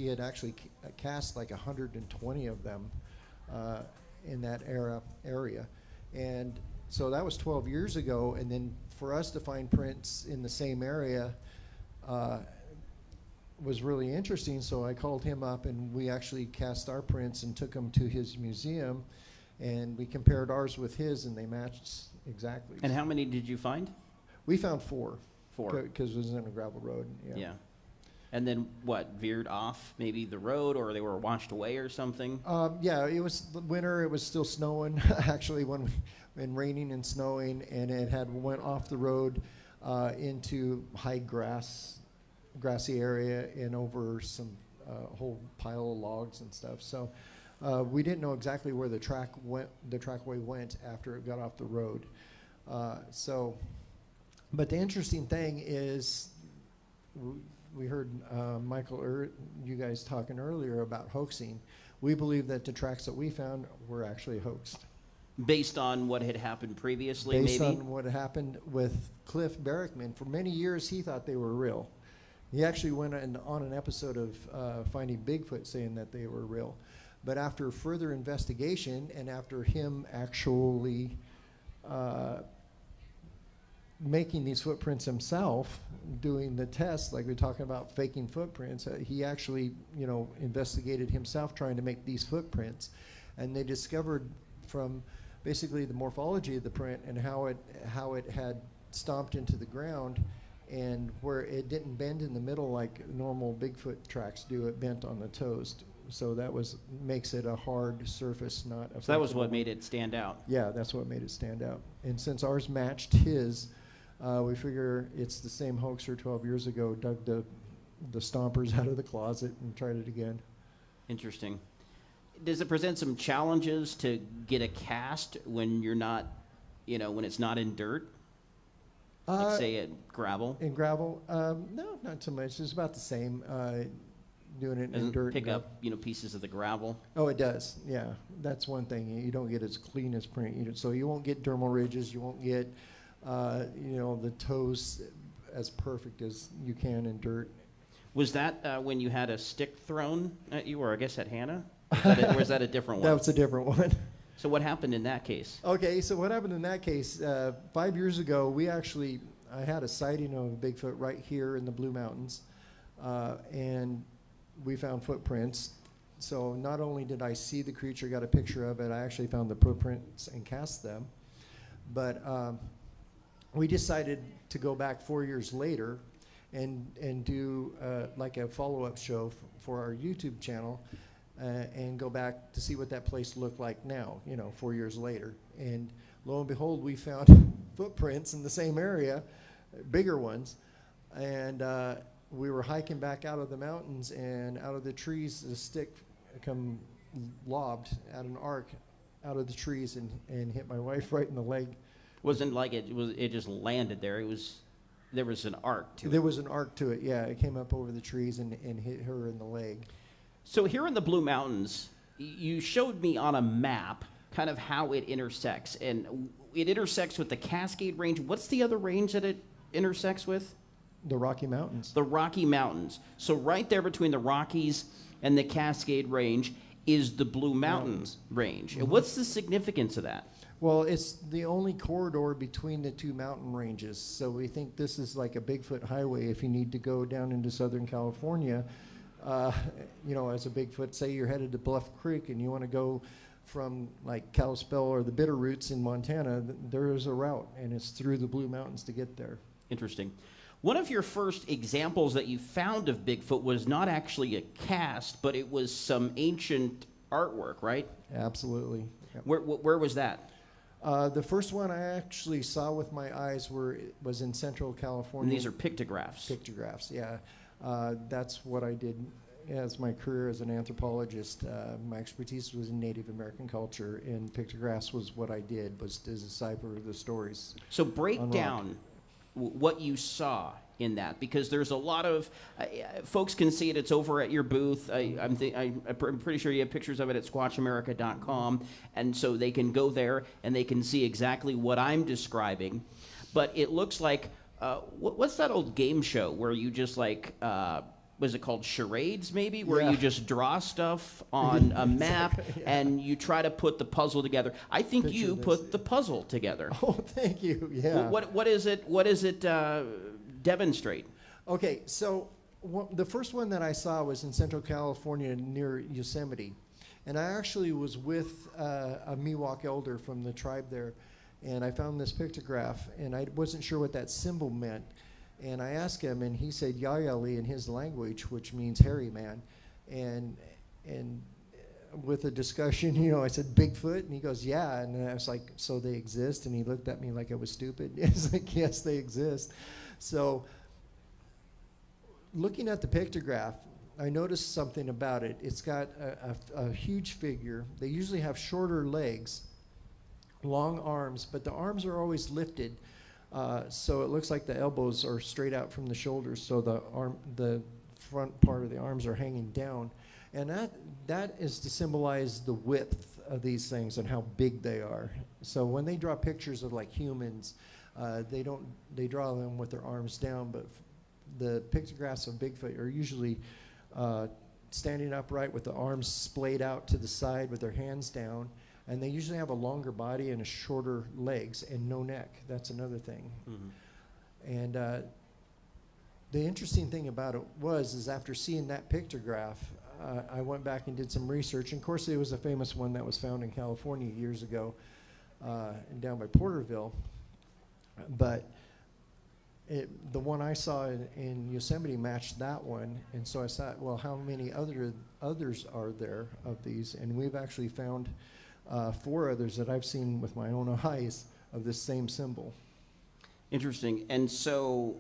had actually cast like 120 of them in that area. And so that was 12 years ago. And then for us to find prints in the same area was really interesting. So I called him up, and we actually cast our prints and took them to his museum, and we compared ours with his, and they matched exactly. And how many did you find? We found 4. 4. Because it was in a gravel road. Yeah. And then what, veered off maybe the road, or they were washed away or something? Yeah, it was the winter. It was still snowing, actually, when raining and snowing, and it had went off the road into high grassy area and over some whole pile of logs and stuff. So we didn't know exactly where the trackway went after it got off the road. But the interesting thing is, we heard Michael, you guys talking earlier about hoaxing. We believe that the tracks that we found were actually hoaxed. Based on what had happened previously, Based maybe? on what happened with Cliff Barrickman. For many years, he thought they were real. He actually went on an episode of Finding Bigfoot saying that they were real. But after further investigation, and after him actually making these footprints himself, doing the test, like we're talking about faking footprints, he actually, investigated himself trying to make these footprints. And they discovered from basically the morphology of the print and how it had stomped into the ground, and where it didn't bend in the middle like normal Bigfoot tracks do, it bent on the toes. So that makes it a hard surface, not a. So that was what made it stand out. Yeah, that's what made it stand out. And since ours matched his, we figure it's the same hoaxer 12 years ago dug the stompers out of the closet and tried it again. Interesting. Does it present some challenges to get a cast when you're not, when it's not in dirt? Like say at gravel? In gravel? No, not so much. It's about the same. Doing it in dirt. Pick up, pieces of the gravel? Oh, it does. Yeah, that's one thing. You don't get as clean as print. So you won't get dermal ridges. You won't get, the toes as perfect as you can in dirt. Was that when you had a stick thrown at you, or I guess at Hannah? Or was that a different one? That was a different one. So what happened in that case? Okay, so what happened in that case, 5 years ago, I had a sighting of a Bigfoot right here in the Blue Mountains, and we found footprints. So not only did I see the creature, got a picture of it, I actually found the footprints and cast them. But we decided to go back 4 years later and do like a follow-up show for our YouTube channel, and go back to see what that place looked like now, 4 years later. And lo and behold, we found footprints in the same area, bigger ones. And we were hiking back out of the mountains, and out of the trees, the stick come lobbed at an arc out of the trees and hit my wife right in the leg. Wasn't like it just landed there. There was an arc to it. There was an arc to it, yeah. It came up over the trees and hit her in the leg. So here in the Blue Mountains, you showed me on a map kind of how it intersects. And it intersects with the Cascade Range. What's the other range that it intersects with? The Rocky Mountains. The Rocky Mountains. So right there between the Rockies and the Cascade Range is the Blue Mountain Range. And what's the significance of that? Well, it's the only corridor between the two mountain ranges. So we think this is like a Bigfoot highway if you need to go down into Southern California. As a Bigfoot, say you're headed to Bluff Creek and you want to go from like Kalispell or the Bitterroots in Montana, there is a route, and it's through the Blue Mountains to get there. Interesting. One of your first examples that you found of Bigfoot was not actually a cast, but it was some ancient artwork, right? Absolutely. Yep. Where was that? The first one I actually saw with my eyes was in Central California. And these are pictographs. Pictographs, yeah. That's what I did as my career as an anthropologist. My expertise was in Native American culture, and pictographs was what I did, was to decipher the stories. So break down what you saw in that? Because there's a lot of folks can see it. It's over at your booth. I'm pretty sure you have pictures of it at SquatchAmerica.com, and so they can go there and they can see exactly what I'm describing. But it looks like what's that old game show where you just like was it called charades maybe, where you just draw stuff on a map and you try to put the puzzle together. I think you put the puzzle together. Oh, thank you. Yeah. What is it? What does it demonstrate? Okay, so the first one that I saw was in Central California near Yosemite, and I actually was with a Miwok elder from the tribe there, and I found this pictograph, and I wasn't sure what that symbol meant. And I asked him, and he said Yayali in his language, which means hairy man. And with a discussion, I said Bigfoot, and he goes, yeah. And I was like, so they exist? And he looked at me like I was stupid. He's like, yes, they exist. So looking at the pictograph, I noticed something about it. It's got a huge figure. They usually have shorter legs, long arms, but the arms are always lifted. So it looks like the elbows are straight out from the shoulders, so the front part of the arms are hanging down, and that is to symbolize the width of these things and how big they are. So when they draw pictures of like humans, they draw them with their arms down, but the pictographs of Bigfoot are usually standing upright with the arms splayed out to the side with their hands down. And they usually have a longer body and a shorter legs and no neck. That's another thing. Mm-hmm. And the interesting thing about it is after seeing that pictograph, I went back and did some research. And of course, it was a famous one that was found in California years ago, down by Porterville. But the one I saw in Yosemite matched that one. And so I thought, well, how many others are there of these? And we've actually found 4 others that I've seen with my own eyes of this same symbol. Interesting. And so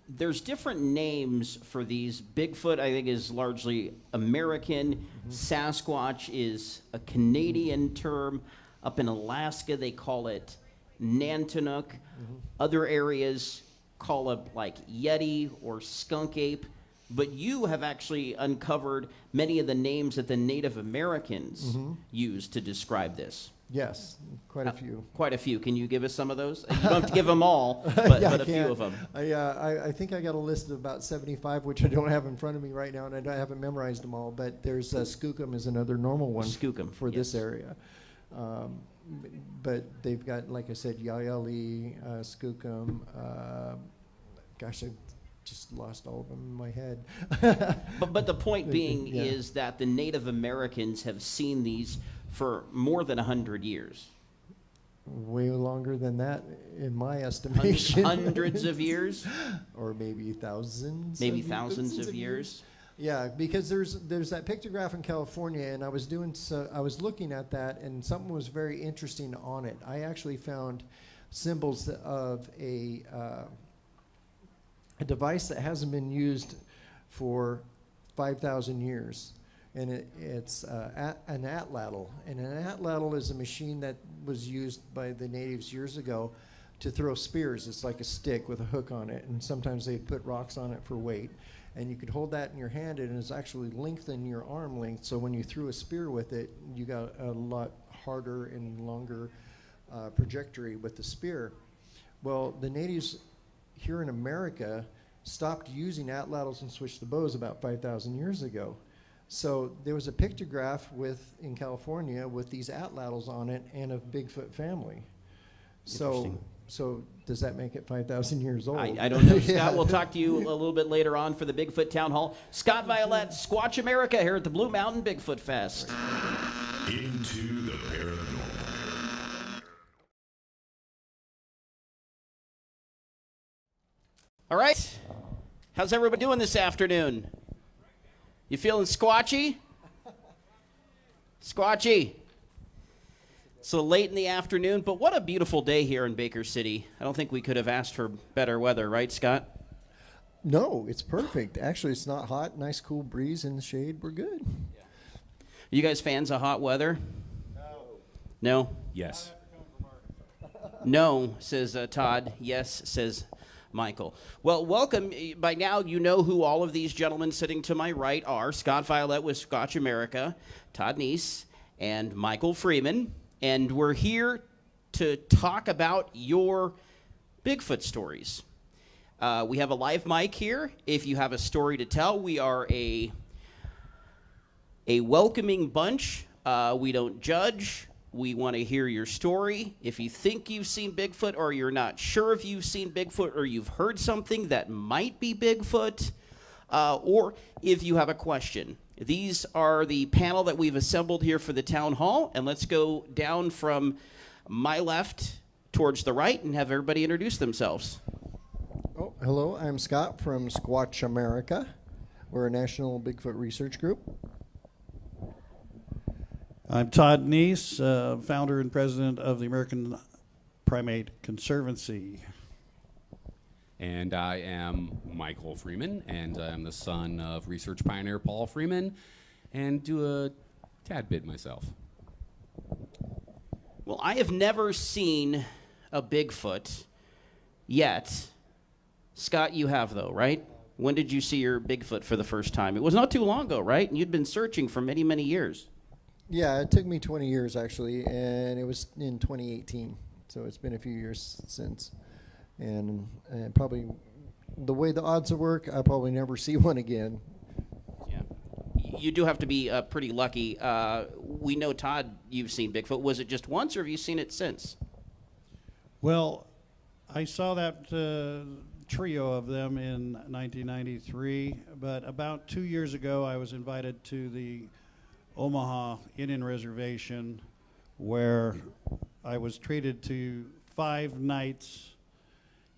there's different names for these. Bigfoot, I think, is largely American. Mm-hmm. Sasquatch is a Canadian term. Up in Alaska, they call it Nantinuk. Mm-hmm. Other areas call it like Yeti or skunk ape. But you have actually uncovered many of the names that the Native Americans used to describe this. Yes, quite a few. Quite a few. Can you give us some of those? You don't have to give them all, but, yeah, but a few of them. I think I got a list of about 75, which I don't have in front of me right now, and I haven't memorized them all. But there's Skookum is another normal one for this area. But they've got, like I said, Yayali, Skookum. Gosh, I just lost all of them in my head. but the point being is that the Native Americans have seen these for more than 100 years. Way longer than that, in my estimation. Hundreds of years? Or maybe thousands. Maybe thousands of years. Yeah, because there's that pictograph in California, and I was looking at that, and something was very interesting on it. I actually found symbols of a device that hasn't been used for 5,000 years, and it's an atlatl. And an atlatl is a machine that was used by the natives years ago to throw spears. It's like a stick with a hook on it, and sometimes they'd put rocks on it for weight. And you could hold that in your hand, and it's actually lengthen your arm length, so when you threw a spear with it, you got a lot harder and longer trajectory with the spear. Well, the natives here in America stopped using atlatls and switched to bows about 5,000 years ago. So there was a pictograph in California with these atlatls on it and a Bigfoot family. So does that make it 5,000 years old? I don't know, Scott. We'll talk to you a little bit later on for the Bigfoot Town Hall. Scot Violette, Squatch America here at the Blue Mountain Bigfoot Fest. Into the paranormal. All right. How's everybody doing this afternoon? You feeling squatchy? Squatchy. So late in the afternoon, but what a beautiful day here in Baker City. I don't think we could have asked for better weather, right, Scott? No, it's perfect. Actually, it's not hot. Nice cool breeze in the shade. We're good. Yeah. Are you guys fans of hot weather? No? Yes. No, says Todd. Yes, says Michael. Well, welcome. By now, you know who all of these gentlemen sitting to my right are. Scot Violette with Scotch America, Todd Neiss, and Michael Freeman. And we're here to talk about your Bigfoot stories. We have a live mic here. If you have a story to tell, we are a welcoming bunch. We don't judge. We want to hear your story. If you think you've seen Bigfoot, or you're not sure if you've seen Bigfoot, or you've heard something that might be Bigfoot, or if you have a question. These are the panel that we've assembled here for the town hall, and let's go down from my left towards the right and have everybody introduce themselves. Oh, hello, I'm Scott from Squatch America. We're a national Bigfoot research group. I'm Todd Neiss, founder and president of the American Primate Conservancy. And I am Michael Freeman, and I'm the son of research pioneer Paul Freeman, and do a tad bit myself. Well, I have never seen a Bigfoot yet. Scott, you have, though, right? When did you see your Bigfoot for the first time? It was not too long ago, right? And you'd been searching for many, many years. Yeah, it took me 20 years, actually, and it was in 2018. So it's been a few years since. And probably the way the odds work, I'll probably never see one again. Yeah. You do have to be pretty lucky. We know, Todd, you've seen Bigfoot. Was it just once, or have you seen it since? Well, I saw that trio of them in 1993, but about 2 years ago, I was invited to the Omaha Indian Reservation, where I was treated to 5 nights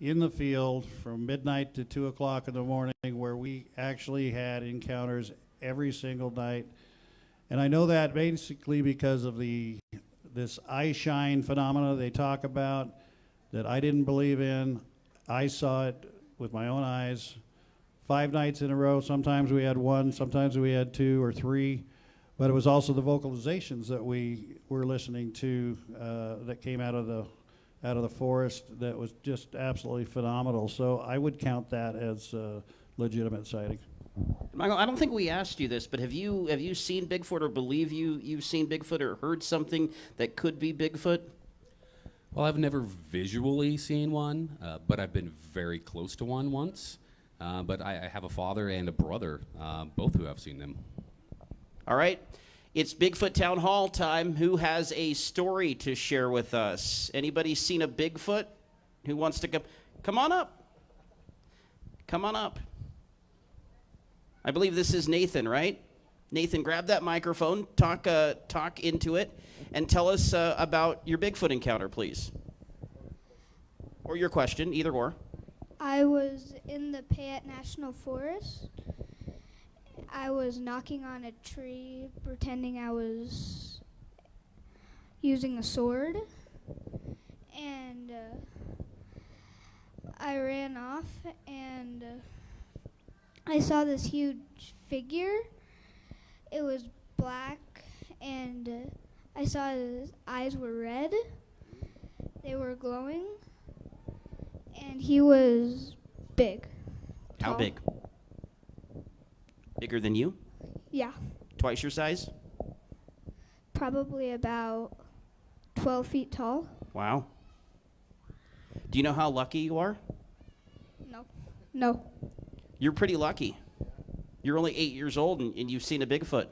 in the field from midnight to 2 o'clock in the morning, where we actually had encounters every single night. And I know that basically because of this eye shine phenomena they talk about that I didn't believe in. I saw it with my own eyes 5 nights in a row. Sometimes we had 1, sometimes we had 2 or 3. But it was also the vocalizations that we were listening to that came out of the forest that was just absolutely phenomenal. So I would count that as a legitimate sighting. Michael, I don't think we asked you this, but have you seen Bigfoot, or believe you've seen Bigfoot, or heard something that could be Bigfoot? Well, I've never visually seen one, but I've been very close to one once. But I have a father and a brother, both who have seen them. All right, it's Bigfoot Town Hall time. Who has a story to share with us? Anybody seen a Bigfoot? Who wants to come? Come on up. Come on up. I believe this is Nathan, right? Nathan, grab that microphone, talk into it, and tell us about your Bigfoot encounter, please. Or your question, either or. I was in the Payette National Forest. I was knocking on a tree, pretending I was using a sword, and I ran off, and I saw this huge figure. It was black, and I saw his eyes were red. They were glowing, and he was big. How tall. big? Bigger than you? Yeah, Twice your size? probably about 12 feet tall. Wow. Do you know how lucky you are? No. You're pretty lucky. You're only 8 years old, and you've seen a Bigfoot.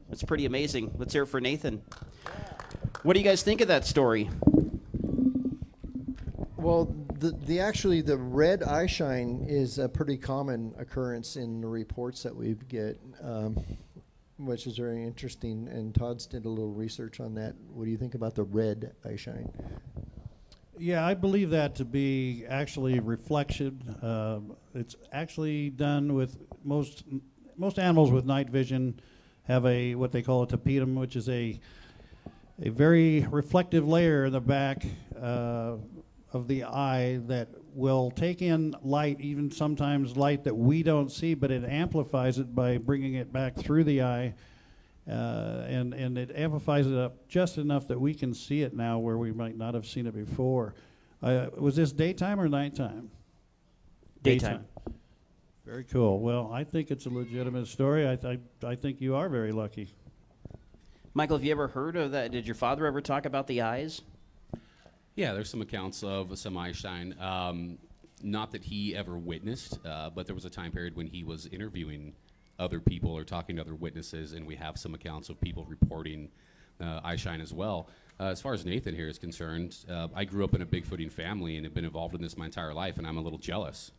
That's pretty amazing. Let's hear it for Nathan. What do you guys think of that story? Well, the red eye shine is a pretty common occurrence in the reports that we get, which is very interesting. And Todd's did a little research on that. What do you think about the red eye shine? Yeah, I believe that to be actually reflection. It's actually done with most animals with night vision have what they call a tapetum, which is a very reflective layer in the back of the eye that will take in light, even sometimes light that we don't see, but it amplifies it by bringing it back through the eye, and it amplifies it up just enough that we can see it now where we might not have seen it before. Was this daytime or nighttime? Daytime. Very cool. Well, I think it's a legitimate story. I think you are very lucky. Michael, have you ever heard of that? Did your father ever talk about the eyes? Yeah, there's some accounts of some eye shine. Not that he ever witnessed, but there was a time period when he was interviewing other people or talking to other witnesses, and we have some accounts of people reporting eye shine as well. As far as Nathan here is concerned, I grew up in a Bigfooting family and have been involved in this my entire life, and I'm a little jealous.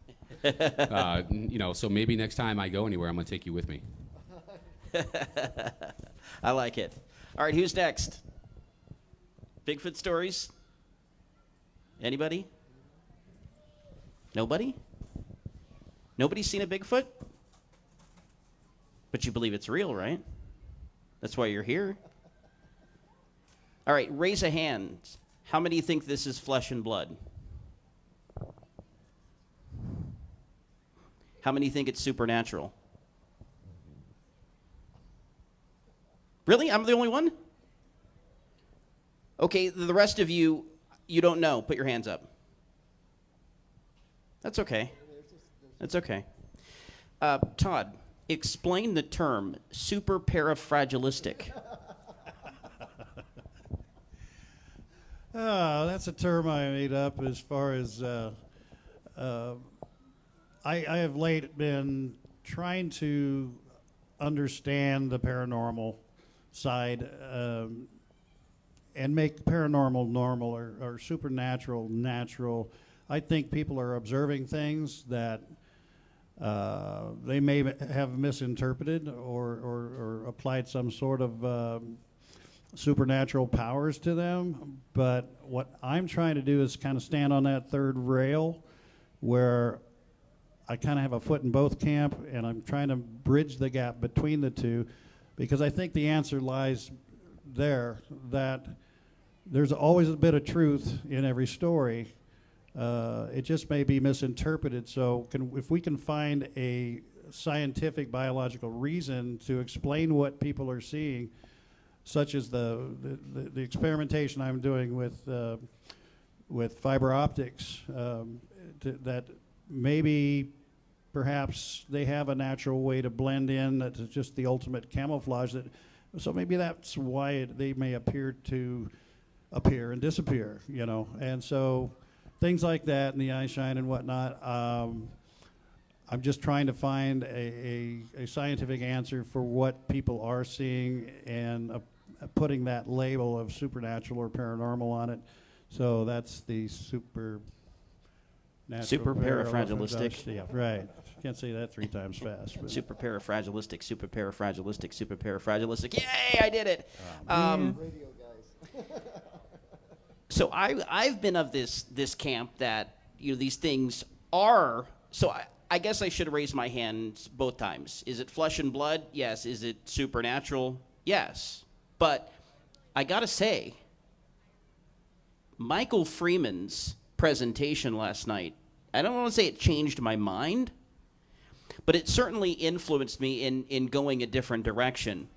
So maybe next time I go anywhere, I'm going to take you with me. I like it. All right, who's next? Bigfoot stories? Anybody? Nobody? Nobody's seen a Bigfoot? But you believe it's real, right? That's why you're here. All right, raise a hand. How many think this is flesh and blood? How many think it's supernatural? Really? I'm the only one? Okay, the rest of you, you don't know. Put your hands up. That's okay. That's okay. Todd, explain the term superparafragilistic. That's a term I made up as far as I have late been trying to understand the paranormal side and make paranormal normal or supernatural natural. I think people are observing things that they may have misinterpreted or applied some sort of supernatural powers to them. But what I'm trying to do is kind of stand on that third rail where I kind of have a foot in both camp, and I'm trying to bridge the gap between the two, because I think the answer lies there, that there's always a bit of truth in every story. It just may be misinterpreted. So if we can find a scientific biological reason to explain what people are seeing, such as the experimentation I'm doing with fiber optics, that maybe perhaps they have a natural way to blend in that's just the ultimate camouflage. So maybe that's why they may appear and disappear, And so things like that and the eye shine and whatnot, I'm just trying to find a scientific answer for what people are seeing and putting that label of supernatural or paranormal on it. So that's the superparafragilistic. Yeah, right. Can't say that 3 times fast. But. Superparafragilistic, superparafragilistic, superparafragilistic. Yay, I did it. Radio guys. So I've been of this camp that these things are. So I guess I should have raised my hand both times. Is it flesh and blood? Yes. Is it supernatural? Yes. But I gotta say, Michael Freeman's presentation last night, I don't want to say it changed my mind, but it certainly influenced me in going a different direction.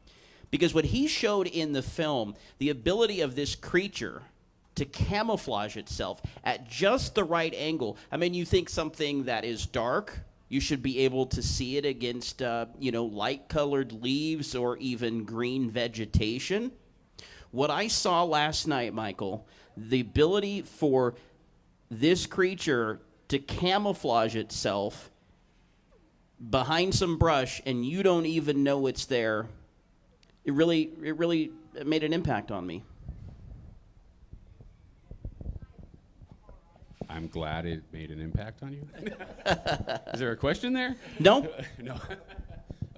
Because what he showed in the film, the ability of this creature to camouflage itself at just the right angle. I mean, you think something that is dark, you should be able to see it against, light-colored leaves or even green vegetation. What I saw last night, Michael, the ability for this creature to camouflage itself behind some brush and you don't even know it's there, it really made an impact on me. I'm glad it made an impact on you. Is there a question there? No. No.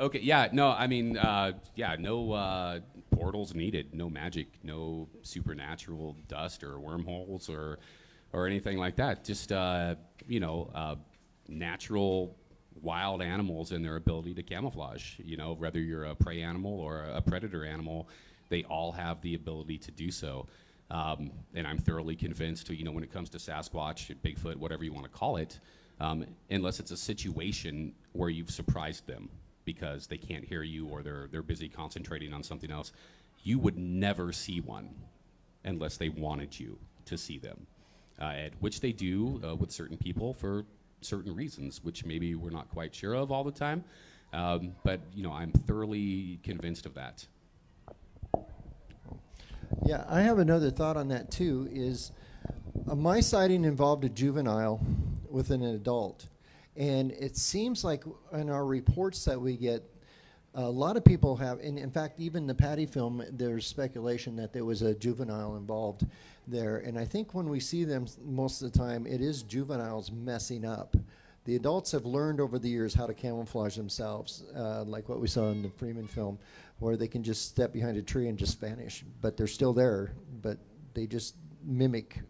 Okay, yeah, no, I mean, no portals needed, no magic, no supernatural dust or wormholes or anything like that. Just, natural wild animals and their ability to camouflage. Whether you're a prey animal or a predator animal, they all have the ability to do so. And I'm thoroughly convinced, when it comes to Sasquatch, Bigfoot, whatever you want to call it, unless it's a situation where you've surprised them because they can't hear you or they're busy concentrating on something else, you would never see one unless they wanted you to see them, which they do with certain people for certain reasons, which maybe we're not quite sure of all the time. But I'm thoroughly convinced of that. Yeah, I have another thought on that too. Is my sighting involved a juvenile with an adult, and it seems like in our reports that we get, a lot of people have, and in fact, even the Patty film, there's speculation that there was a juvenile involved there. And I think when we see them most of the time, it is juveniles messing up. The adults have learned over the years how to camouflage themselves, like what we saw in the Freeman film, where they can just step behind a tree and just vanish, but they're still there, but they just mimic,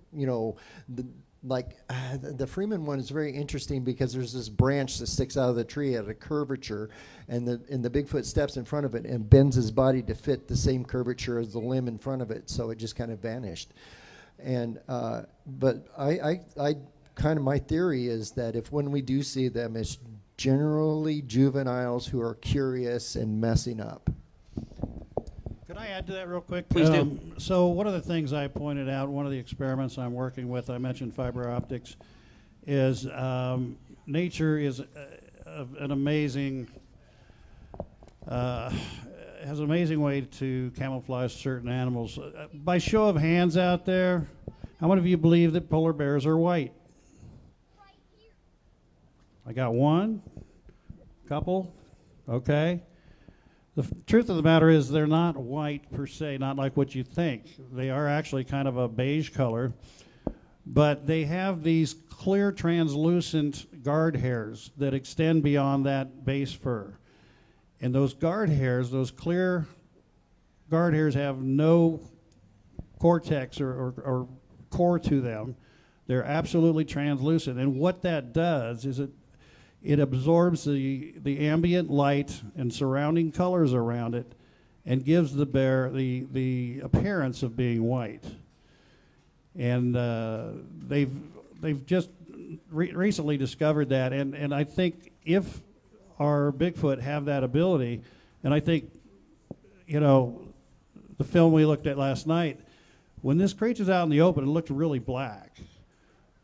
the Freeman one is very interesting because there's this branch that sticks out of the tree at a curvature, and the Bigfoot steps in front of it and bends his body to fit the same curvature as the limb in front of it, so it just kind of vanished. And but I kind of, my theory is that when we do see them, it's generally juveniles who are curious and messing up. Could I add to that real quick? Please do. So one of the things I pointed out, one of the experiments I'm working with, I mentioned fiber optics, is nature is an amazing, has an amazing way to camouflage certain animals. By show of hands out there, how many of you believe that polar bears are white? I got one, couple, okay. The truth of the matter is they're not white per se, not like what you think. They are actually kind of a beige color, but they have these clear translucent guard hairs that extend beyond that base fur. And those guard hairs, those clear guard hairs, have no cortex or core to them. They're absolutely translucent. And what that does is it absorbs the ambient light and surrounding colors around it and gives the bear the appearance of being white. And they've just recently discovered that, and I think if our Bigfoot have that ability, and I think, the film we looked at last night, when this creature's out in the open, it looked really black.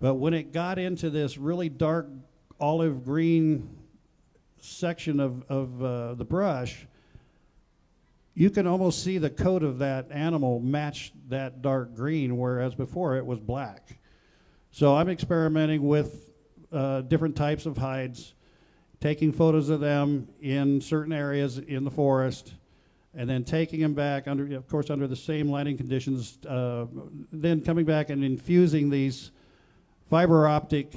But when it got into this really dark olive green section of the brush, you can almost see the coat of that animal match that dark green, whereas before it was black. So I'm experimenting with different types of hides, taking photos of them in certain areas in the forest, and then taking them back under the same lighting conditions, then coming back and infusing these fiber optic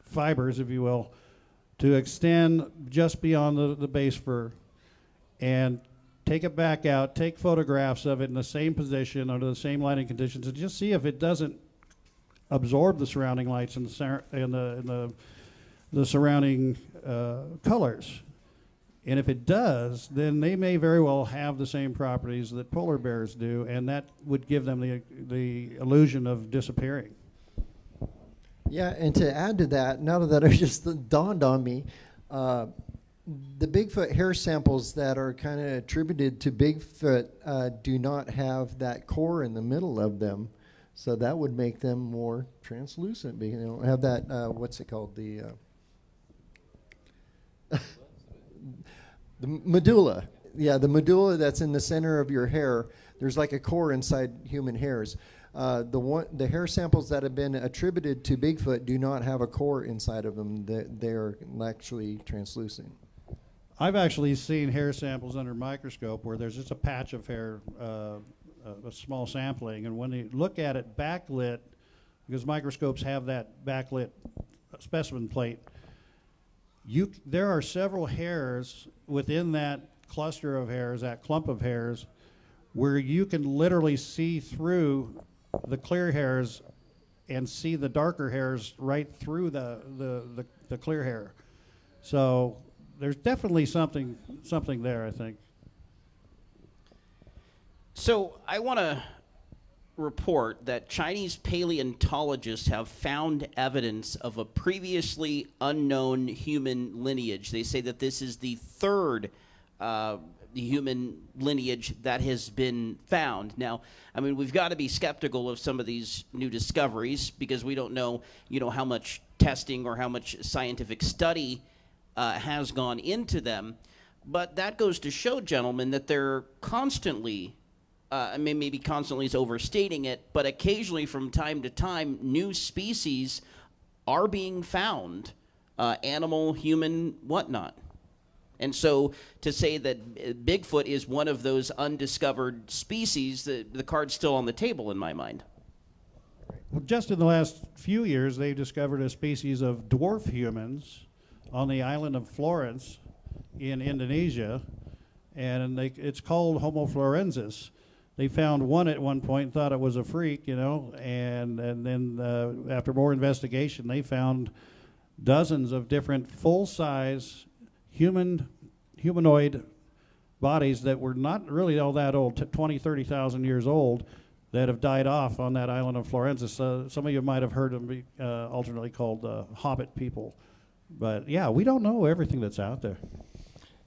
fibers, if you will, to extend just beyond the base fur, and take it back out, take photographs of it in the same position under the same lighting conditions, and just see if it doesn't absorb the surrounding lights and the surrounding colors. And if it does, then they may very well have the same properties that polar bears do, and that would give them the illusion of disappearing. Yeah, and to add to that, now that it just dawned on me, the Bigfoot hair samples that are kind of attributed to Bigfoot do not have that core in the middle of them, so that would make them more translucent. Because they don't have that, what's it called, the medulla. Yeah, the medulla that's in the center of your hair. There's like a core inside human hairs. The hair samples that have been attributed to Bigfoot do not have a core inside of them. They're actually translucent. I've actually seen hair samples under a microscope where there's just a patch of hair, a small sampling, and when you look at it backlit, because microscopes have that backlit specimen plate, there are several hairs within that cluster of hairs, that clump of hairs, where you can literally see through the clear hairs and see the darker hairs right through the clear hair. So there's definitely something there, I think. So I want to report that Chinese paleontologists have found evidence of a previously unknown human lineage. They say that this is the third the human lineage that has been found. Now, I mean, we've got to be skeptical of some of these new discoveries because we don't know, how much testing or how much scientific study has gone into them. But that goes to show, gentlemen, that they're constantly, maybe constantly is overstating it, but occasionally from time to time, new species are being found, animal, human, whatnot. And so to say that Bigfoot is one of those undiscovered species, the card's still on the table in my mind. Well, just in the last few years, they've discovered a species of dwarf humans on the island of Florence in Indonesia, and it's called Homo florensis. They found one at one point, thought it was a freak, and then after more investigation, they found dozens of different full-size humanoid bodies that were not really all that old, 20, 30,000 years old, that have died off on that island of Florensis. Some of you might have heard them be alternately called hobbit people. But yeah, we don't know everything that's out there.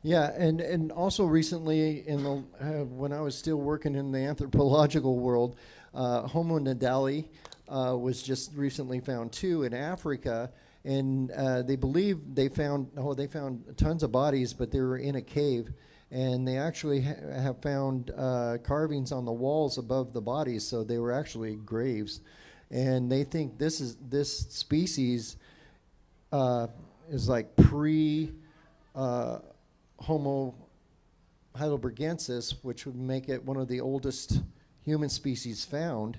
Yeah, and also recently, when I was still working in the anthropological world, Homo nadali was just recently found too in Africa. And they believe they found tons of bodies, but they were in a cave, and they actually have found carvings on the walls above the bodies, so they were actually graves. And they think this species is like pre Homo heidelbergensis, which would make it one of the oldest human species found.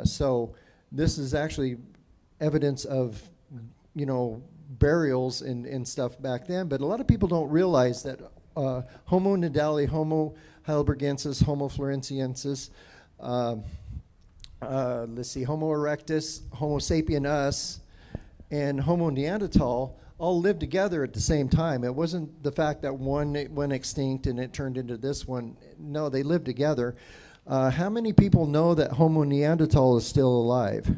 So this is actually evidence of, burials and stuff back then. But a lot of people don't realize that Homo nadali, Homo heidelbergensis, Homo floresiensis, Homo erectus, Homo sapiens, and Homo neanderthal all lived together at the same time. It wasn't the fact that one went extinct and it turned into this one. No, they lived together. How many people know that Homo neanderthal is still alive?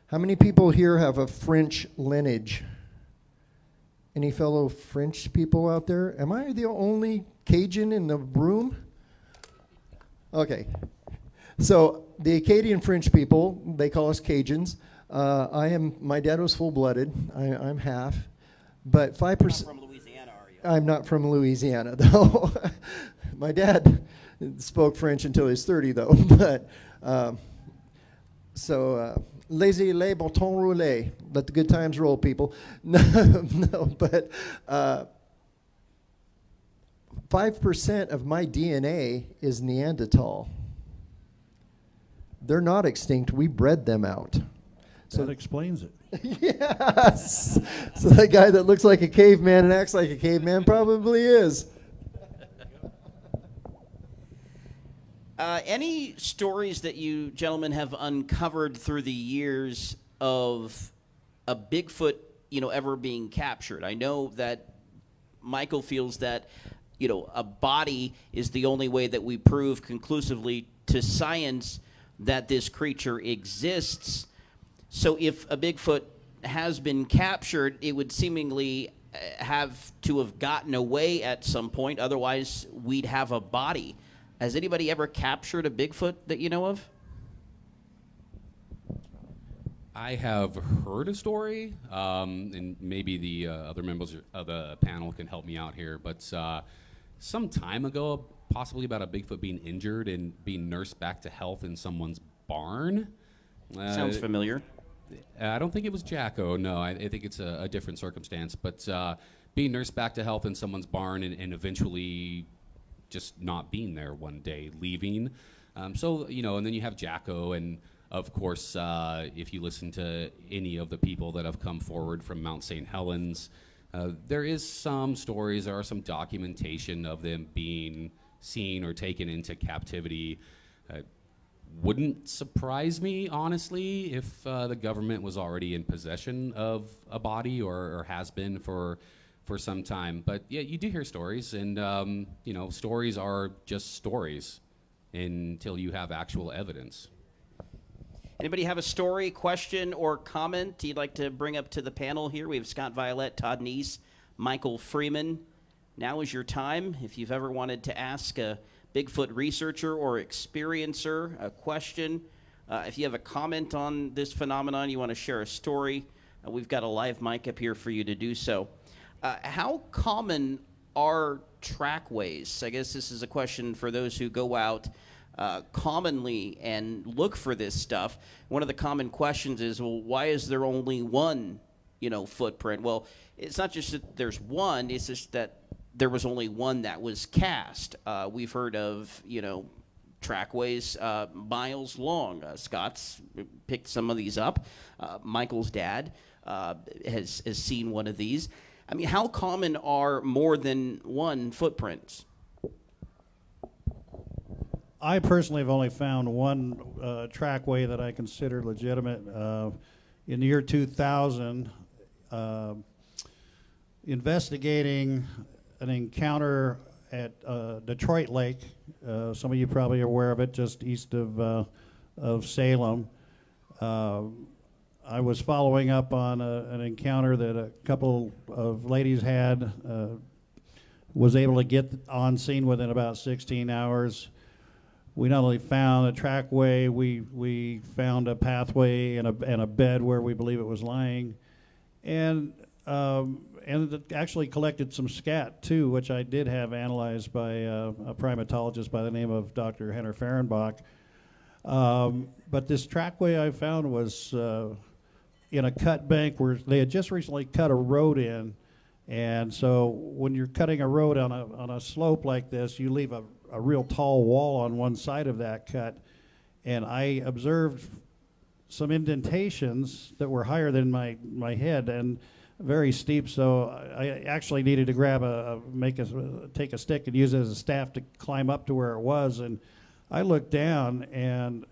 How many people here have a French lineage? Any fellow French people out there? Am I the only Cajun in the room? Okay. So the Acadian French people, they call us Cajuns. My dad was full-blooded. I'm half. But 5%. You're not from Louisiana, are you? I'm not from Louisiana, though. My dad spoke French until he was 30, though. But laissez les bâtons rouler. Let the good times roll, people. No, but 5% of my DNA is Neanderthal. They're not extinct. We bred them out. So that explains it. Yes. So that guy that looks like a caveman and acts like a caveman probably is. Any stories that you gentlemen have uncovered through the years of a Bigfoot, ever being captured? I know that Michael feels that, a body is the only way that we prove conclusively to science that this creature exists. So if a Bigfoot has been captured, it would seemingly have to have gotten away at some point. Otherwise, we'd have a body. Has anybody ever captured a Bigfoot that you know of? I have heard a story, and maybe the other members of the panel can help me out here, but some time ago, possibly about a Bigfoot being injured and being nursed back to health in someone's barn. Sounds familiar. I don't think it was Jacko, no. I think it's a different circumstance, but being nursed back to health in someone's barn and eventually just not being there one day, leaving. And then you have Jacko, and of course, if you listen to any of the people that have come forward from Mount St. Helens, there is some stories, there are some documentation of them being seen or taken into captivity. Wouldn't surprise me, honestly, if the government was already in possession of a body or has been for some time. But yeah, you do hear stories, and stories are just stories until you have actual evidence. Anybody have a story, question, or comment you'd like to bring up to the panel here? We have Scot Violette, Todd Neiss, Michael Freeman. Now is your time. If you've ever wanted to ask a Bigfoot researcher or experiencer a question, if you have a comment on this phenomenon, you want to share a story, we've got a live mic up here for you to do so. How common are trackways? I guess this is a question for those who go out commonly and look for this stuff. One of the common questions is, well, why is there only one, footprint? Well, it's not just that there's one, it's just that there was only one that was cast. We've heard of, trackways miles long. Scott's picked some of these up. Michael's dad has seen one of these. I mean, how common are more than one footprints? I personally have only found one trackway that I consider legitimate. In the year 2000, investigating an encounter at Detroit Lake. Some of you probably are aware of it, just east of Salem. I was following up on an encounter that a couple of ladies had, was able to get on scene within about 16 hours. We not only found a trackway, we found a pathway and a bed where we believe it was lying, and it actually collected some scat too, which I did have analyzed by a primatologist by the name of Dr. Henner Fehrenbach. But this trackway I found was in a cut bank where they had just recently cut a road in, and so when you're cutting a road on a slope like this, you leave a real tall wall on one side of that cut, and I observed some indentations that were higher than my head and very steep, so I actually needed to grab take a stick and use it as a staff to climb up to where it was, and I looked down, and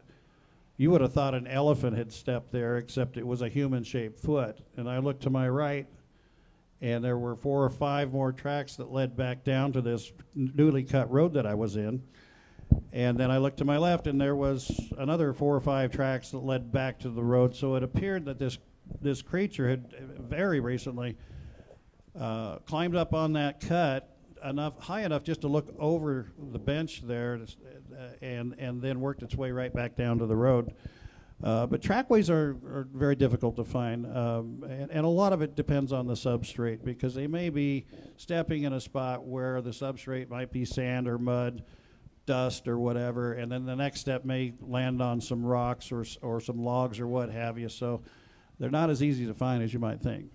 you would have thought an elephant had stepped there, except it was a human-shaped foot, and I looked to my right, and there were 4 or 5 more tracks that led back down to this newly cut road that I was in. And then I looked to my left, and there was another 4 or 5 tracks that led back to the road. So it appeared that this creature had very recently climbed up on that cut high enough just to look over the bench there, and then worked its way right back down to the road. But trackways are very difficult to find, and a lot of it depends on the substrate, because they may be stepping in a spot where the substrate might be sand or mud, dust or whatever, and then the next step may land on some rocks or some logs or what have you, so they're not as easy to find as you might think.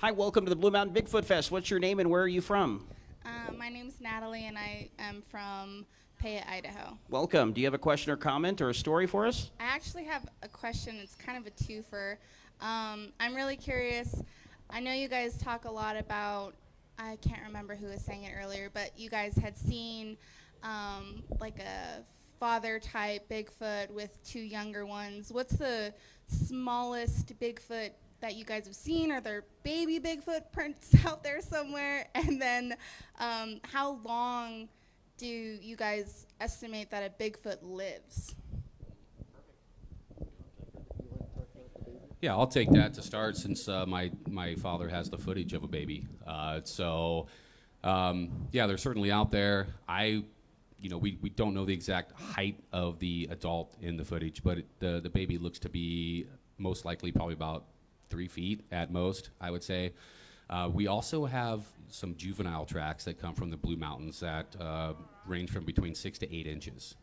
Hi, welcome to the Blue Mountain Bigfoot Fest. What's your name and where are you from? My name's Natalie, and I am from Payette, Idaho. Welcome. Do you have a question or comment or a story for us? I actually have a question. It's kind of a twofer. I'm really curious. I know you guys talk a lot about, I can't remember who was saying it earlier, but you guys had seen like a father-type Bigfoot with 2 younger ones. What's the smallest Bigfoot that you guys have seen? Are there baby Bigfoot prints out there somewhere? And then how long do you guys estimate that a Bigfoot lives? Yeah, I'll take that to start, since my father has the footage of a baby. Yeah, they're certainly out there. We don't know the exact height of the adult in the footage, but the baby looks to be most likely probably about 3 feet at most, I would say. We also have some juvenile tracks that come from the Blue Mountains that range from between 6 to 8 inches.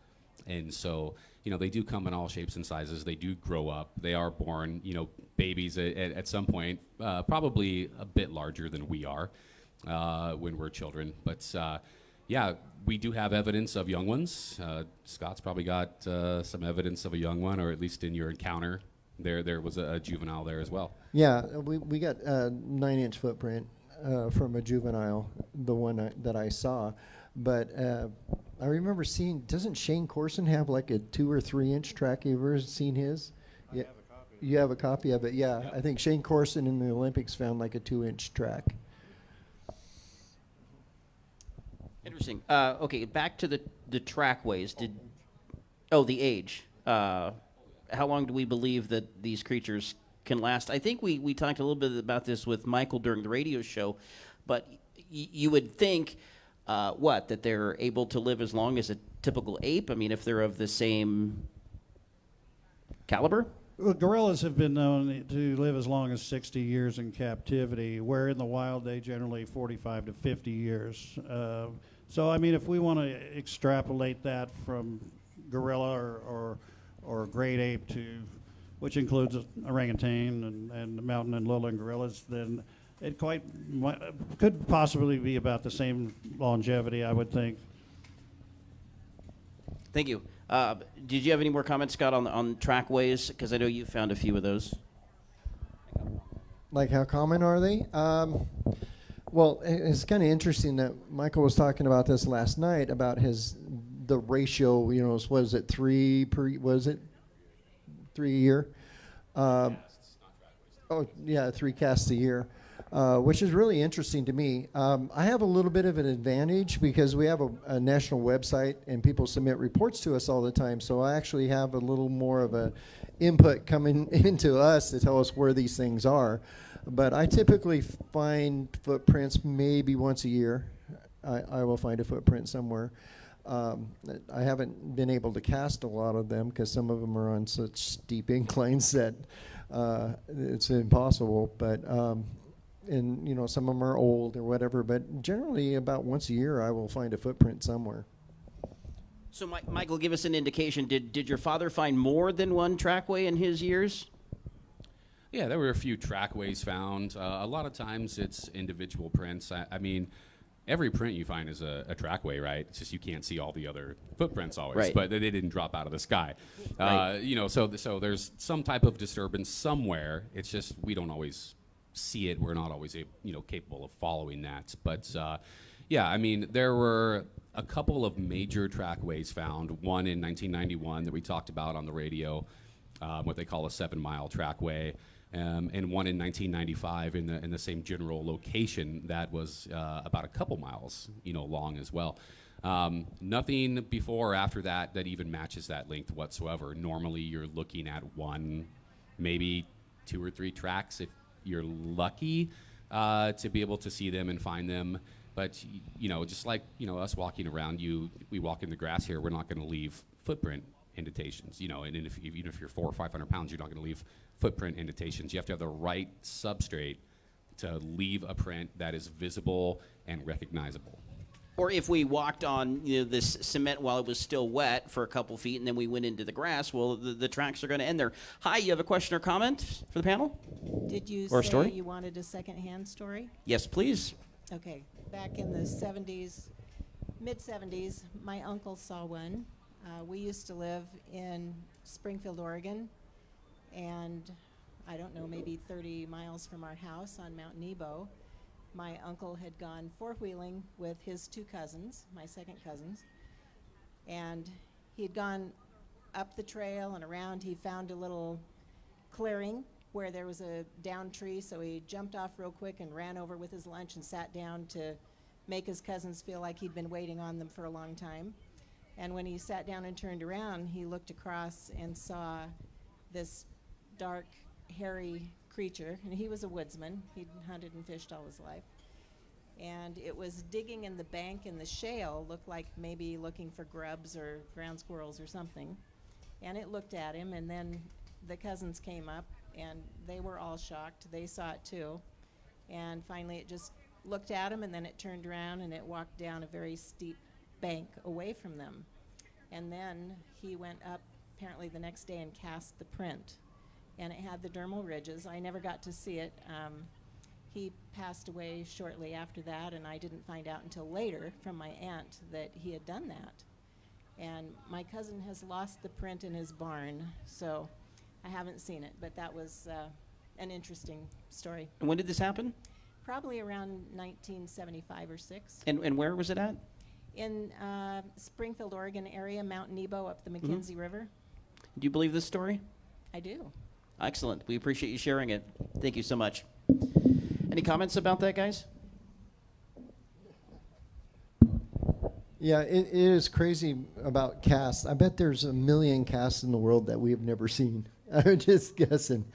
And so, they do come in all shapes and sizes. They do grow up. They are born, babies at some point, probably a bit larger than we are when we're children. But yeah, we do have evidence of young ones. Scott's probably got some evidence of a young one, or at least in your encounter, there was a juvenile there as well. Yeah, we got a 9-inch footprint from a juvenile, the one that I saw. But I remember seeing, doesn't Shane Corson have like a 2 or 3 inch track? You ever seen his? I have a copy. You have a copy of it? Yeah. I think Shane Corson in the Olympics found like a 2-inch track. Interesting. Okay, back to the trackways. The age. how long do we believe that these creatures can last? I think we talked a little bit about this with Michael during the radio show, but you would think, that they're able to live as long as a typical ape? I mean, if they're of the same caliber? Well, gorillas have been known to live as long as 60 years in captivity, where in the wild they generally 45 to 50 years. So, I mean, if we want to extrapolate that from gorilla or great ape to, which includes orangutan and mountain and lowland gorillas, then it could possibly be about the same longevity, I would think. Thank you. Did you have any more comments, Scott, on trackways? Because I know you found a few of those. Like, how common are they? Well, it's kind of interesting that Michael was talking about this last night about the ratio. You know, was it 3 a year? Oh yeah, 3 casts a year. Which is really interesting to me. I have a little bit of an advantage because we have a national website and people submit reports to us all the time. So I actually have a little more of a input coming into us to tell us where these things are. But I typically find footprints maybe once a year. I will find a footprint somewhere. I haven't been able to cast a lot of them because some of them are on such steep inclines that it's impossible. But and you know, some of them are old or whatever, but generally about once a year I will find a footprint somewhere. So Michael, give us an indication. Did your father find more than one trackway in his years? Yeah, there were a few trackways found. A lot of times it's individual prints. I mean, every print you find is a trackway, right? It's just you can't see all the other footprints always, right. But they didn't drop out of the sky. Right. You know, so there's some type of disturbance somewhere. It's just we don't always see it. We're not always capable of following that. But yeah, I mean, there were a couple of major trackways found. One in 1991 that we talked about on the radio, what they call a 7-mile trackway. And one in 1995 in the same general location that was about a couple miles, long as well. Nothing before or after that even matches that length whatsoever. Normally, you're looking at 1, maybe 2 or 3 tracks if you're lucky to be able to see them and find them. But just like us walking around, we walk in the grass here. We're not going to leave footprint indentations. And even if you're 400 or 500 pounds, you're not going to leave footprint indentations. You have to have the right substrate to leave a print that is visible and recognizable. Or if we walked on this cement while it was still wet for a couple feet and then we went into the grass, well, the tracks are going to end there. Hi, you have a question or comment for the panel? Did you or say story? You wanted a secondhand story? Yes, please. Okay. Back in the 70s, mid-70s, my uncle saw one. We used to live in Springfield, Oregon, and I don't know, maybe 30 miles from our house on Mount Nebo. My uncle had gone 4-wheeling with his 2 cousins, my second cousins, and he'd gone up the trail and around. He found a little clearing where there was a downed tree, so he jumped off real quick and ran over with his lunch and sat down to make his cousins feel like he'd been waiting on them for a long time. And when he sat down and turned around, he looked across and saw this dark, hairy creature, and he was a woodsman. He'd hunted and fished all his life. And it was digging in the bank in the shale, looked like maybe looking for grubs or ground squirrels or something. And it looked at him, and then the cousins came up, and they were all shocked. They saw it too. And finally it just looked at him, and then it turned around, and it walked down a very steep bank away from them. And then he went up apparently the next day and cast the print. And it had the dermal ridges. I never got to see it. He passed away shortly after that, and I didn't find out until later from my aunt that he had done that. And my cousin has lost the print in his barn, so I haven't seen it, but that was an interesting story. And when did this happen? Probably around 1975 or 6. And where was it at? In Springfield, Oregon area, Mount Nebo up the McKenzie River. Do you believe this story? I do. Excellent. We appreciate you sharing it. Thank you so much. Any comments about that, guys? Yeah, it is crazy about casts. I bet there's 1 million casts in the world that we have never seen. I'm just guessing,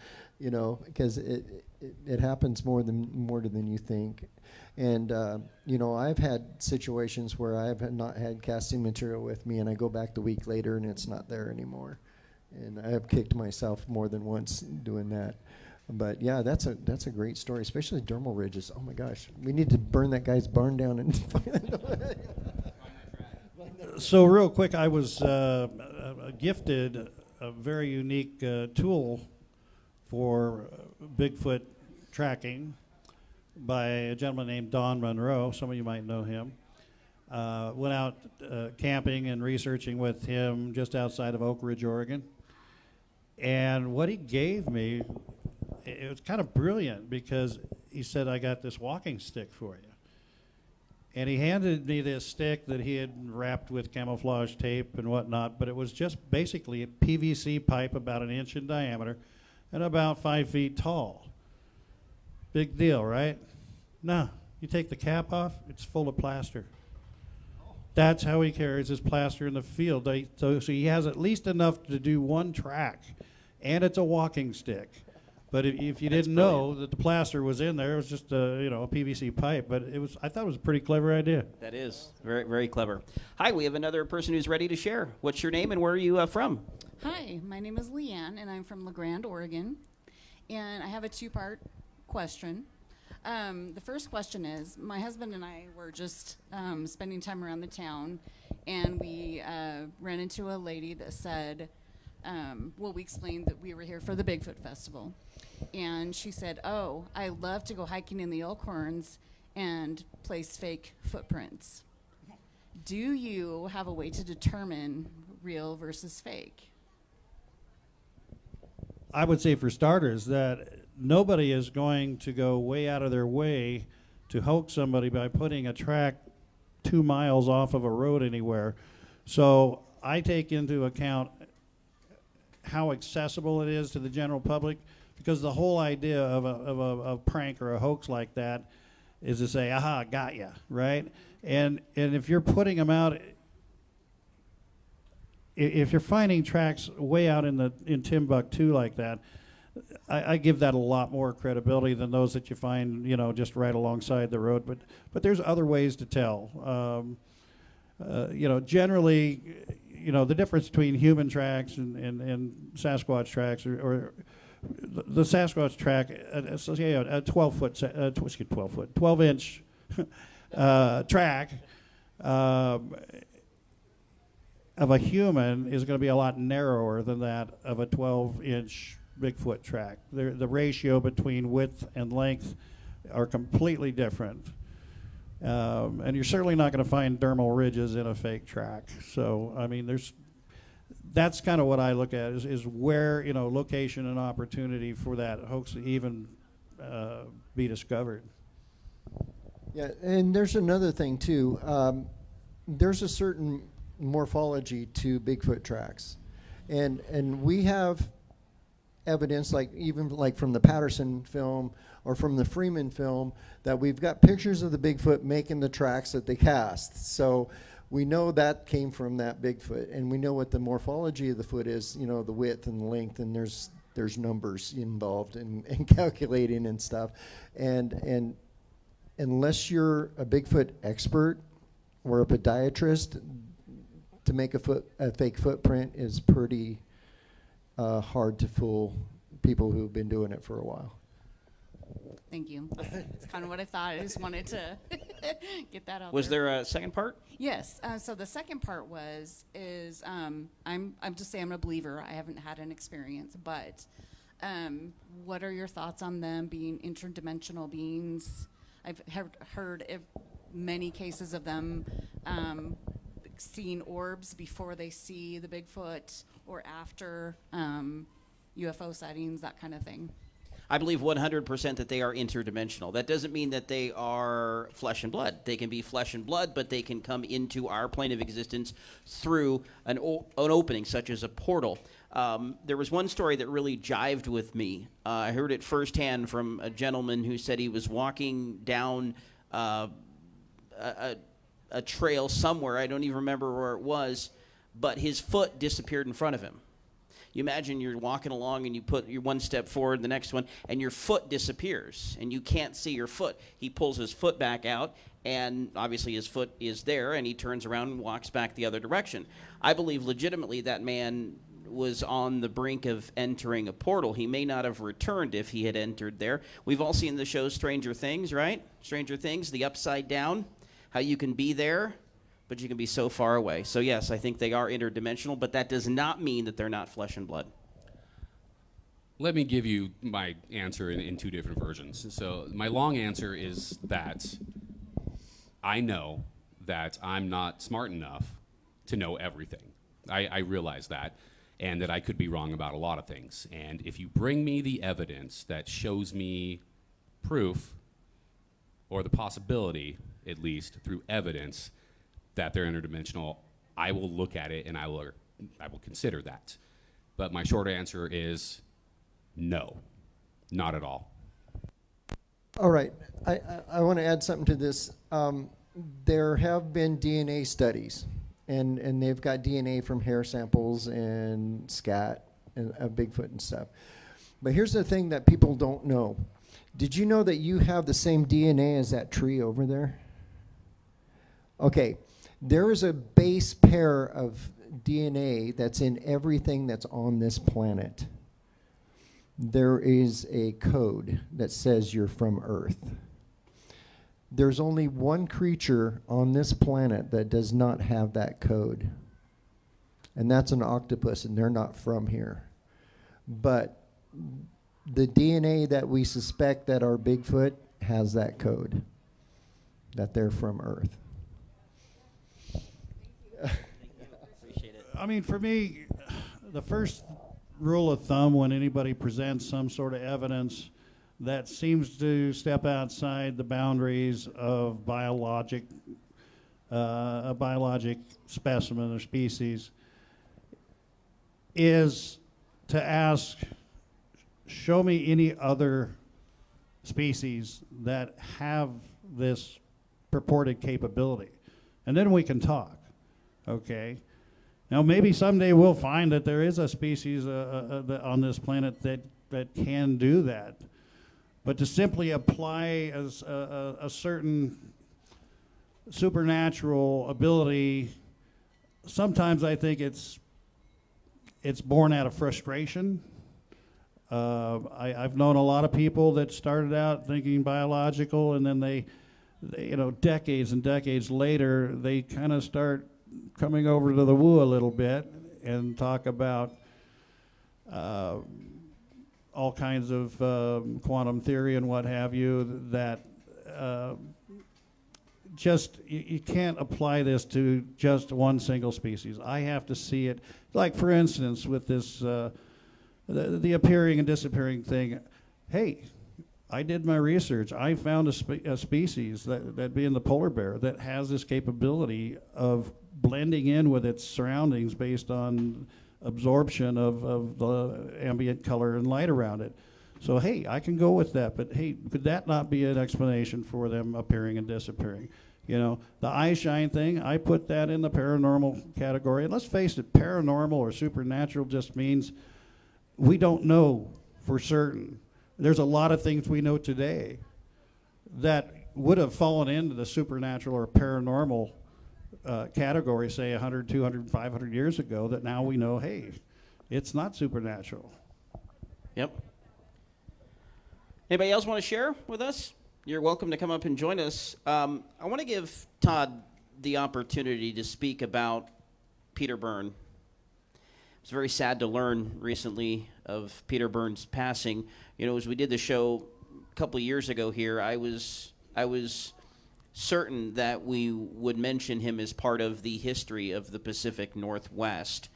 because it happens more than you think. And I've had situations where I have not had casting material with me, and I go back the week later and it's not there anymore. And I have kicked myself more than once doing that. But yeah, that's a great story, especially dermal ridges. Oh my gosh, we need to burn that guy's barn down and find that. So real quick, I was gifted a very unique tool for Bigfoot tracking by a gentleman named Don Monroe. Some of you might know him. Went out camping and researching with him just outside of Oak Ridge, Oregon. And what he gave me, it was kind of brilliant, because he said, I got this walking stick for you. And he handed me this stick that he had wrapped with camouflage tape and whatnot, but it was just basically a PVC pipe about 1 inch in diameter and about 5 feet tall. Big deal, right? No, you take the cap off, it's full of plaster. That's how he carries his plaster in the field. So he has at least enough to do one track, and it's a walking stick. But if you didn't know that the plaster was in there, it was just a PVC pipe. But I thought it was a pretty clever idea. That is very, very clever. Hi, we have another person who's ready to share. What's your name and where are you from? Hi, my name is Leanne, and I'm from La Grande, Oregon. And I have a two-part question. The first question is, my husband and I were just spending time around the town, and we ran into a lady that said, we explained that we were here for the Bigfoot Festival. And she said, oh, I love to go hiking in the Elkhorns and place fake footprints. Do you have a way to determine real versus fake? I would say, for starters, that nobody is going to go way out of their way to hoax somebody by putting a track 2 miles off of a road anywhere. So I take into account how accessible it is to the general public, because the whole idea of a prank or a hoax like that is to say, aha, got ya, right? And if you're putting them out, if you're finding tracks way out in Timbuktu like that, I give that a lot more credibility than those that you find, just right alongside the road. But there's other ways to tell. Generally, the difference between human tracks and Sasquatch tracks, or the Sasquatch track, a 12-inch track of a human is going to be a lot narrower than that of a 12-inch Bigfoot track. The ratio between width and length are completely different. And you're certainly not going to find dermal ridges in a fake track. So, I mean, that's kind of what I look at is where, location and opportunity for that hoax to even be discovered. Yeah, and there's another thing, too. There's a certain morphology to Bigfoot tracks. And we have evidence, even from the Patterson film or from the Freeman film, that we've got pictures of the Bigfoot making the tracks that they cast. So we know that came from that Bigfoot, and we know what the morphology of the foot is, the width and the length, and there's numbers involved in calculating and stuff. And unless you're a Bigfoot expert or a podiatrist, to make a fake footprint is pretty hard to fool people who've been doing it for a while. Thank you. That's kind of what I thought. I just wanted to get that out. Was there a second part? Yes. So the second part is I'm just saying I'm a believer. I haven't had an experience, but what are your thoughts on them being interdimensional beings? I've heard many cases of them seeing orbs before they see the Bigfoot or after UFO sightings, that kind of thing. I believe 100% that they are interdimensional. That doesn't mean that they are flesh and blood. They can be flesh and blood, but they can come into our plane of existence through an opening, such as a portal. There was one story that really jived with me. I heard it firsthand from a gentleman who said he was walking down a a trail somewhere. I don't even remember where it was, but his foot disappeared in front of him. You imagine you're walking along and you put your one step forward, the next one, and your foot disappears, and you can't see your foot. He pulls his foot back out, and obviously his foot is there, and he turns around and walks back the other direction. I believe legitimately that man was on the brink of entering a portal. He may not have returned if he had entered there. We've all seen the show Stranger Things, right? Stranger Things, the upside down, how you can be there, but you can be so far away. So yes, I think they are interdimensional, but that does not mean that they're not flesh and blood. Let me give you my answer in two different versions. So my long answer is that I know that I'm not smart enough to know everything. I realize that, and that I could be wrong about a lot of things. And if you bring me the evidence that shows me proof, or the possibility, at least, through evidence, that they're interdimensional, I will look at it and I will consider that. But my short answer is no, not at all. All right, I want to add something to this. There have been DNA studies, and they've got DNA from hair samples and scat and Bigfoot and stuff. But here's the thing that people don't know. Did you know that you have the same DNA as that tree over there? Okay, there is a base pair of DNA that's in everything that's on this planet. There is a code that says you're from Earth. There's only one creature on this planet that does not have that code, and that's an octopus, and they're not from here. But the DNA that we suspect that are Bigfoot has that code, that they're from Earth. Appreciate it. I mean, for me, the first rule of thumb when anybody presents some sort of evidence that seems to step outside the boundaries of a biologic specimen or species is to ask, show me any other species that have this purported capability, and then we can talk. Okay. Now, maybe someday we'll find that there is a species on this planet that can do that. But to simply apply as a certain supernatural ability, sometimes I think it's born out of frustration. I've known a lot of people that started out thinking biological, and then they decades and decades later, they kind of start coming over to the woo a little bit and talk about all kinds of quantum theory and what have you, that just you can't apply this to just one single species. I have to see it, like for instance with this the appearing and disappearing thing. Hey, I did my research. I found a species, that being the polar bear, that has this capability of blending in with its surroundings based on absorption of the ambient color and light around it. So, hey, I can go with that, but hey, could that not be an explanation for them appearing and disappearing? You know, the eye shine thing, I put that in the paranormal category. And let's face it, paranormal or supernatural just means we don't know for certain. There's a lot of things we know today that would have fallen into the supernatural or paranormal category, say 100, 200, 500 years ago, that now we know, hey, it's not supernatural. Yep. Anybody else want to share with us? You're welcome to come up and join us. I want to give Todd the opportunity to speak about Peter Byrne. It's very sad to learn recently of Peter Byrne's passing. You know, as we did the show a couple of years ago here, I was certain that we would mention him as part of the history of the Pacific Northwest.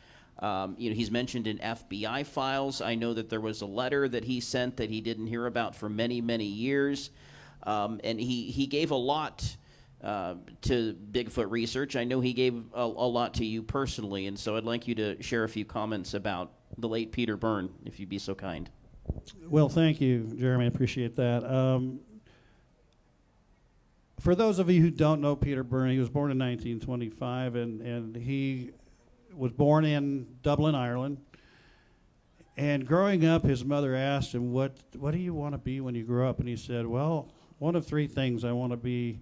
He's mentioned in FBI files. I know that there was a letter that he sent that he didn't hear about for many, many years. And he gave a lot to Bigfoot research. I know he gave a lot to you personally, and so I'd like you to share a few comments about the late Peter Byrne, if you'd be so kind. Well, thank you, Jeremy. I appreciate that. for those of you who don't know Peter Byrne, he was born in 1925, and he was born in Dublin, Ireland. And growing up, his mother asked him, what do you want to be when you grow up? And he said, well, one of three things. I want to be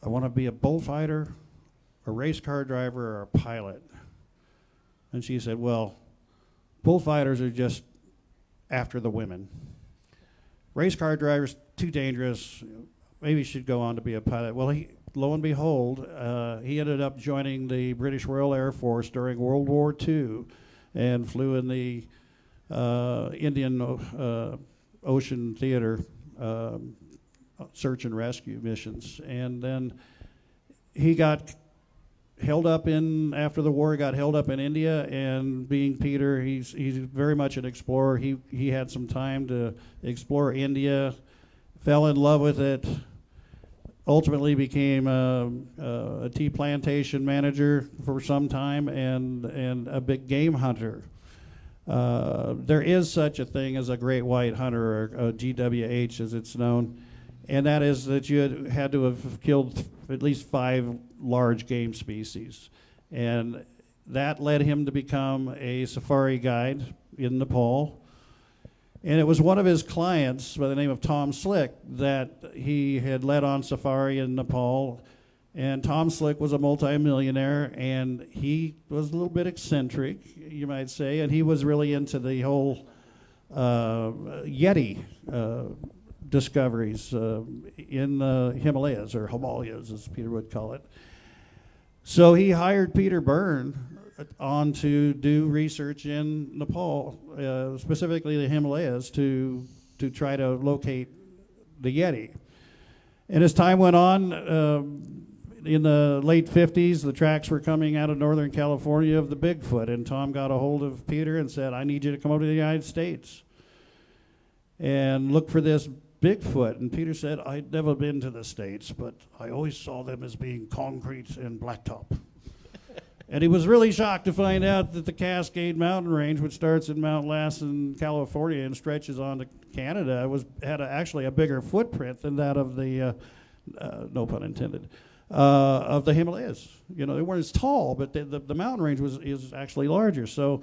a bullfighter, a race car driver, or a pilot. And she said, well, bullfighters are just after the women. Race car drivers, too dangerous. Maybe he should go on to be a pilot. Well, lo and behold, he ended up joining the British Royal Air Force during World War II and flew in the Indian Ocean Theater search and rescue missions. And then he got held up after the war, got held up in India, and being Peter, he's very much an explorer. He had some time to explore India, fell in love with it, ultimately became a tea plantation manager for some time and a big game hunter. There is such a thing as a great white hunter, or a GWH as it's known, and that is that you had to have killed at least 5 large game species. And that led him to become a safari guide in Nepal. And it was one of his clients by the name of Tom Slick that he had led on safari in Nepal. And Tom Slick was a multimillionaire, and he was a little bit eccentric, you might say, and he was really into the whole Yeti discoveries in the Himalayas, or Himalayas as Peter would call it. So he hired Peter Byrne on to do research in Nepal, specifically the Himalayas, to try to locate the Yeti. And as time went on, in the late 50s, the tracks were coming out of Northern California of the Bigfoot, and Tom got a hold of Peter and said, I need you to come over to the United States and look for this Bigfoot. And Peter said, I'd never been to the States, but I always saw them as being concrete and blacktop. And he was really shocked to find out that the Cascade Mountain Range, which starts in Mount Lassen, California, and stretches on to Canada, had actually a bigger footprint than that of the, no pun intended, of the Himalayas. You know, they weren't as tall, but the mountain range is actually larger. So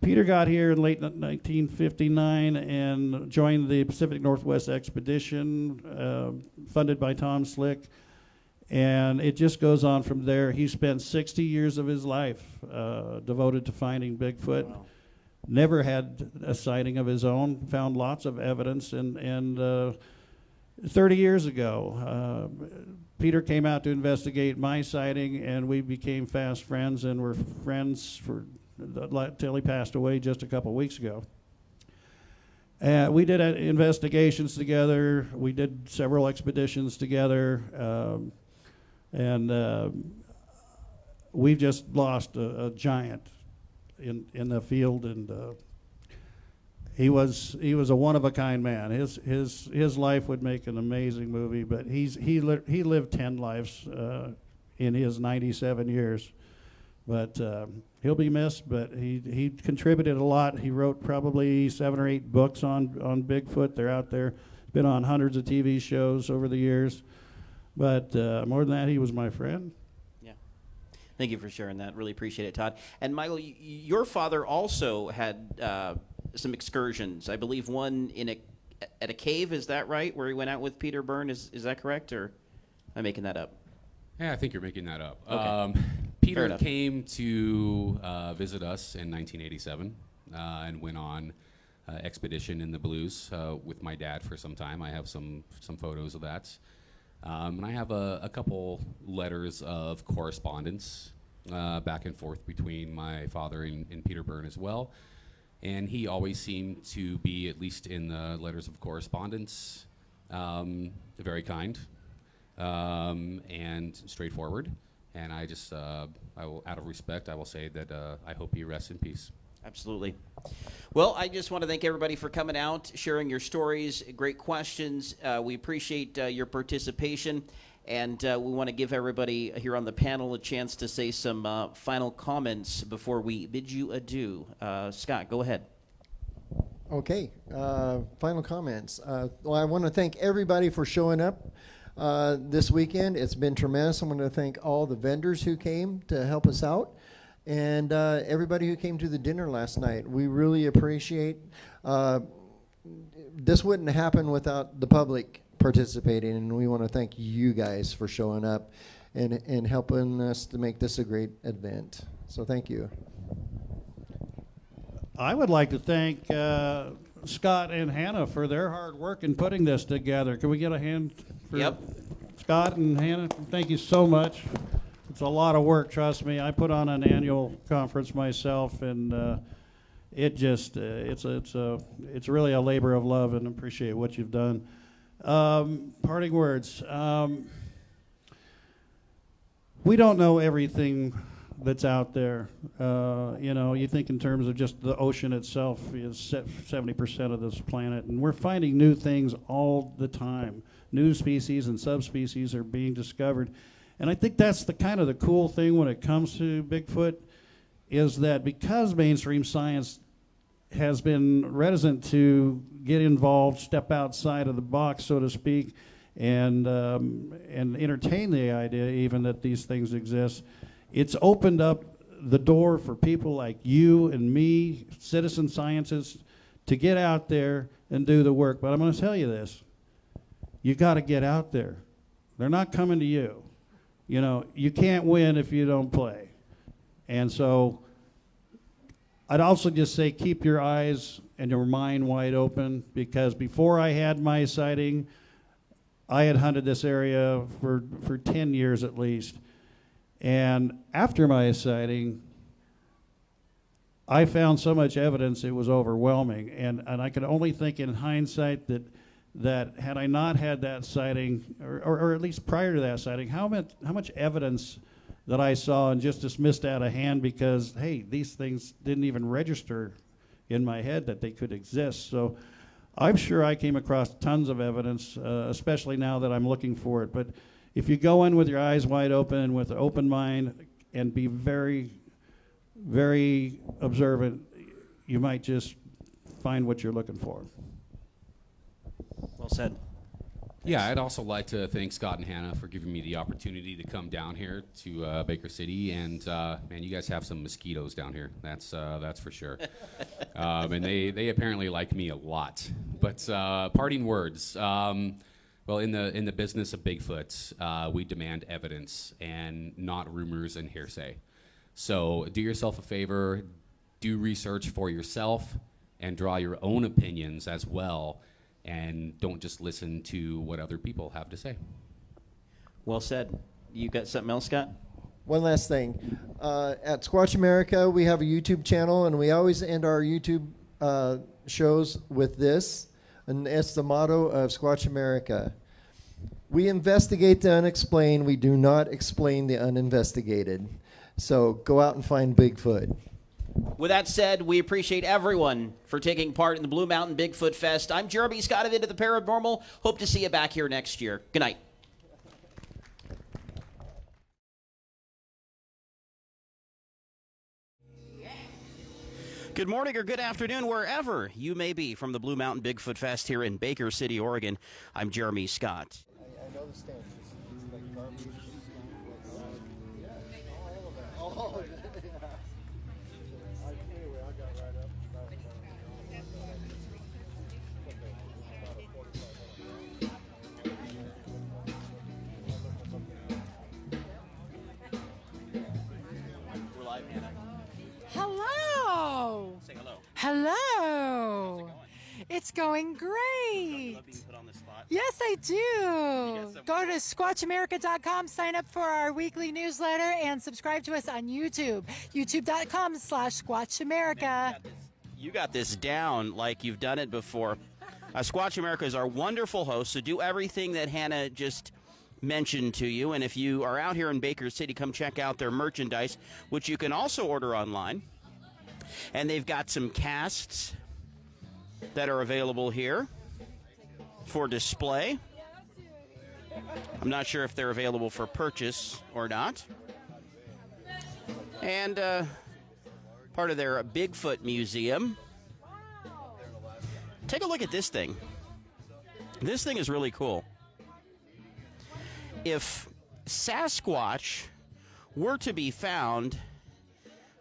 Peter got here in late 1959 and joined the Pacific Northwest Expedition, funded by Tom Slick. And it just goes on from there. He spent 60 years of his life devoted to finding Bigfoot. Wow. Never had a sighting of his own, found lots of evidence. And 30 years ago, Peter came out to investigate my sighting, and we became fast friends, and were friends till he passed away just a couple weeks ago. We did investigations together. We did several expeditions together. And we've just lost a giant in the field, and he was a one-of-a-kind man. His life would make an amazing movie, but he lived 10 lives in his 97 years. But he'll be missed, but he contributed a lot. He wrote probably 7 or 8 books on Bigfoot. They're out there. Been on hundreds of TV shows over the years. But more than that, he was my friend. Yeah. Thank you for sharing that. Really appreciate it, Todd. And Michael, your father also had some excursions. I believe one at a cave, is that right, where he went out with Peter Byrne? Is that correct, or am I making that up? Yeah, I think you're making that up. Okay. Peter came to visit us in 1987 and went on expedition in the Blues with my dad for some time. I have some photos of that. And I have a couple letters of correspondence back and forth between my father and Peter Byrne as well. And he always seemed to be, at least in the letters of correspondence, very kind and straightforward. And I just, I will, out of respect, I will say that I hope he rests in peace. Absolutely. Well, I just want to thank everybody for coming out, sharing your stories, great questions. We appreciate your participation, and we want to give everybody here on the panel a chance to say some final comments before we bid you adieu. Scott, go ahead. Okay, final comments. Well, I want to thank everybody for showing up this weekend. It's been tremendous. I want to thank all the vendors who came to help us out, and everybody who came to the dinner last night. We really appreciate. This wouldn't happen without the public participating, and we want to thank you guys for showing up and helping us to make this a great event. So thank you. I would like to thank Scott and Hannah for their hard work in putting this together. Can we get a hand for Scott and Hannah? Thank you so much. It's a lot of work, trust me. I put on an annual conference myself, and it just it's really a labor of love, and appreciate what you've done. Parting words. We don't know everything that's out there. You think in terms of just the ocean itself is 70% of this planet, and we're finding new things all the time. New species and subspecies are being discovered, and I think that's the kind of the cool thing when it comes to Bigfoot, is that because mainstream science has been reticent to get involved, step outside of the box, so to speak, and entertain the idea even that these things exist. It's opened up the door for people like you and me, citizen scientists, to get out there and do the work. But I'm going to tell you this. You got to get out there. They're not coming to you. You can't win if you don't play. And so I'd also just say keep your eyes and your mind wide open, because before I had my sighting, I had hunted this area for 10 years at least. And after my sighting, I found so much evidence it was overwhelming. And I can only think in hindsight that had I not had that sighting, or at least prior to that sighting, how much evidence that I saw and just dismissed out of hand because, hey, these things didn't even register in my head that they could exist. So I'm sure I came across tons of evidence, especially now that I'm looking for it. But if you go in with your eyes wide open, with an open mind, and be very, very observant, you might just find what you're looking for. Well said. Yeah, I'd also like to thank Scott and Hannah for giving me the opportunity to come down here to Baker City. And man, you guys have some mosquitoes down here. That's for sure. And they apparently like me a lot. But parting words. Well, in the business of Bigfoot, we demand evidence and not rumors and hearsay. So do yourself a favor, do research for yourself, and draw your own opinions as well. And don't just listen to what other people have to say. Well said. You got something else, Scott? One last thing. At Squatch America, we have a YouTube channel, and we always end our YouTube shows with this, and it's the motto of Squatch America. We investigate the unexplained. We do not explain the uninvestigated. So go out and find Bigfoot. With that said, we appreciate everyone for taking part in the Blue Mountain Bigfoot Fest. I'm Jeremy Scott of Into the Parabnormal. Hope to see you back here next year. Good night. Good morning or good afternoon, wherever you may be from the Blue Mountain Bigfoot Fest here in Baker City, Oregon. I'm Jeremy Scott. I know the stances. Like garbage. All of it. We're live, Hannah. Hello. Say hello. Hello. It's going great. Love being put on the spot. Yes, I do. Go to squatchamerica.com, sign up for our weekly newsletter, and subscribe to us on YouTube. YouTube.com/squatchamerica. You got this down like you've done it before. Squatch America is our wonderful host, so do everything that Hannah just mentioned to you. And if you are out here in Baker City, come check out their merchandise, which you can also order online. And they've got some casts that are available here for display. I'm not sure if they're available for purchase or not. And part of their Bigfoot Museum Take a look at this thing. This thing is really cool. If Sasquatch were to be found,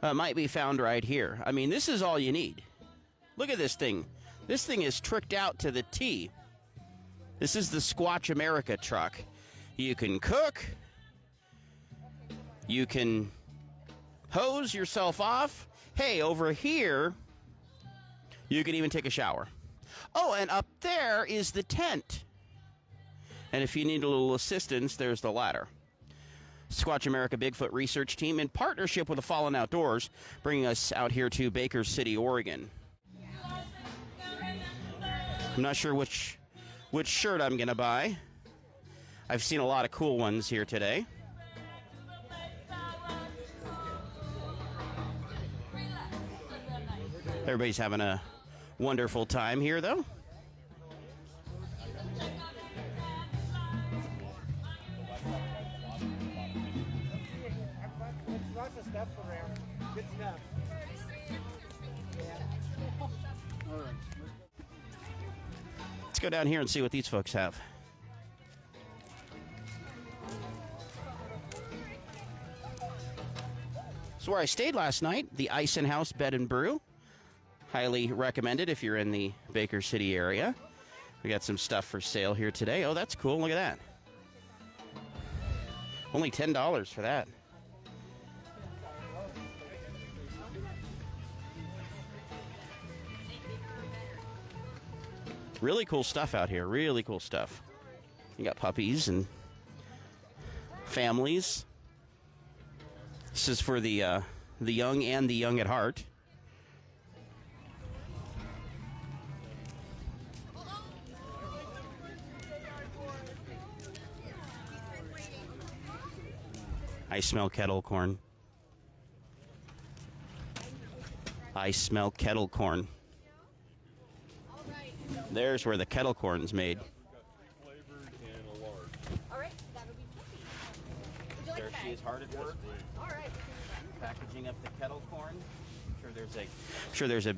might be found right here. I mean, this is all you need. Look at this thing. This thing is tricked out to the T. This is the Squatch America truck. You can cook. You can hose yourself off. Hey, over here, you can even take a shower. Oh, and up there is the tent. And if you need a little assistance, there's the ladder. Squatch America Bigfoot Research Team, in partnership with the Fallen Outdoors, bringing us out here to Baker City, Oregon. I'm not sure which shirt I'm going to buy. I've seen a lot of cool ones here today. Everybody's having a wonderful time here, though. Lots of stuff around. Good stuff. All right. Let's go down here and see what these folks have. So where I stayed last night, the Ice and House Bed and Brew. Highly recommended if you're in the Baker City area. We got some stuff for sale here today. Oh, that's cool. Look at that. Only $10 for that. Really cool stuff out here. Really cool stuff. You got puppies and families. This is for the young and the young at heart. I smell kettle corn. I smell kettle corn. There's where the kettle corn's made. There she is, hard at work. Packaging up the kettle corn. I'm sure there's a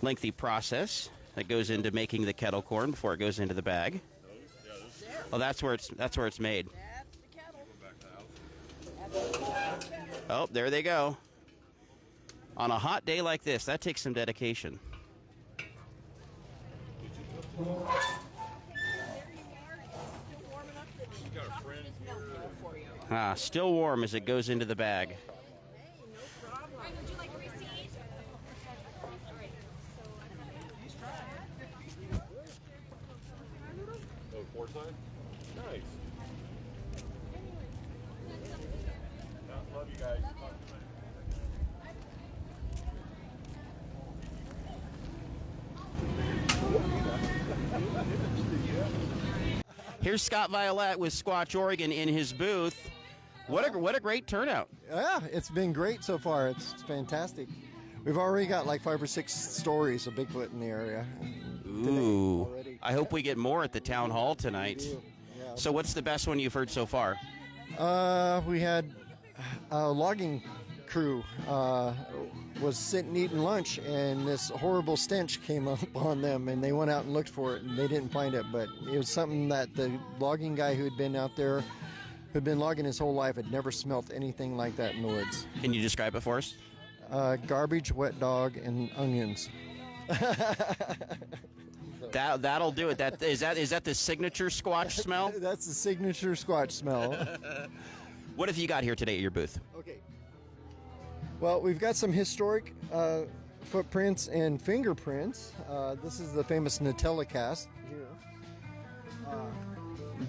lengthy process that goes into making the kettle corn before it goes into the bag. Oh, that's where it's made. Oh, there they go. On a hot day like this, that takes some dedication. Still warm as it goes into the bag. Oh, 4 times? Nice. Love you guys. Here's Scot Violette with Squatch Oregon in his booth. What a great turnout. Yeah, it's been great so far. It's fantastic. We've already got like 5 or 6 stories of Bigfoot in the area. Ooh. I hope we get more at the town hall tonight. Yeah. So what's the best one you've heard so far? We had a logging crew was sitting eating lunch, and this horrible stench came up on them, and they went out and looked for it, and they didn't find it. But it was something that the logging guy who had been out there, who'd been logging his whole life, had never smelt anything like that in the woods. Can you describe it for us? Garbage, wet dog, and onions. That'll do it. Is that the signature Squatch smell? That's the signature Squatch smell. What have you got here today at your booth? Okay. Well, we've got some historic footprints and fingerprints. This is the famous Nutella cast here.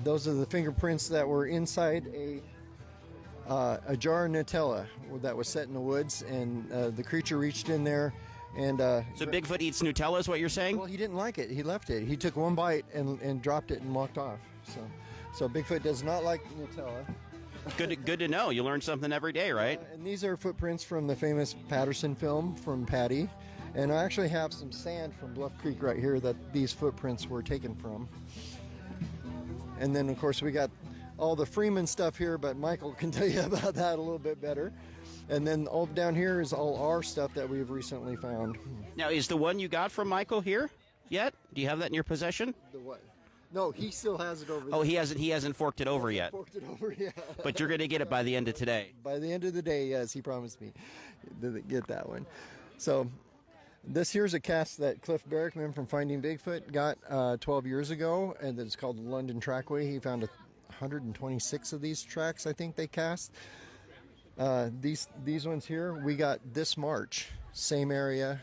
Those are the fingerprints that were inside a jar of Nutella that was set in the woods, and the creature reached in there. And so Bigfoot eats Nutella is what you're saying? Well, he didn't like it. He left it. He took one bite and dropped it and walked off. So Bigfoot does not like Nutella. Good to know. You learn something every day, right? And these are footprints from the famous Patterson film from Patty. And I actually have some sand from Bluff Creek right here that these footprints were taken from. And then, of course, we got all the Freeman stuff here, but Michael can tell you about that a little bit better. And then all down here is all our stuff that we've recently found. Now, is the one you got from Michael here yet? Do you have that in your possession? The what? No, he still has it over there. Oh, he hasn't forked it over yet. Forked it over, yeah. But you're going to get it by the end of today. By the end of the day, yes, he promised me to get that one. So this here's a cast that Cliff Barrickman from Finding Bigfoot got 12 years ago, and it's called the London Trackway. He found 126 of these tracks, I think they cast. These ones here, we got this March, same area,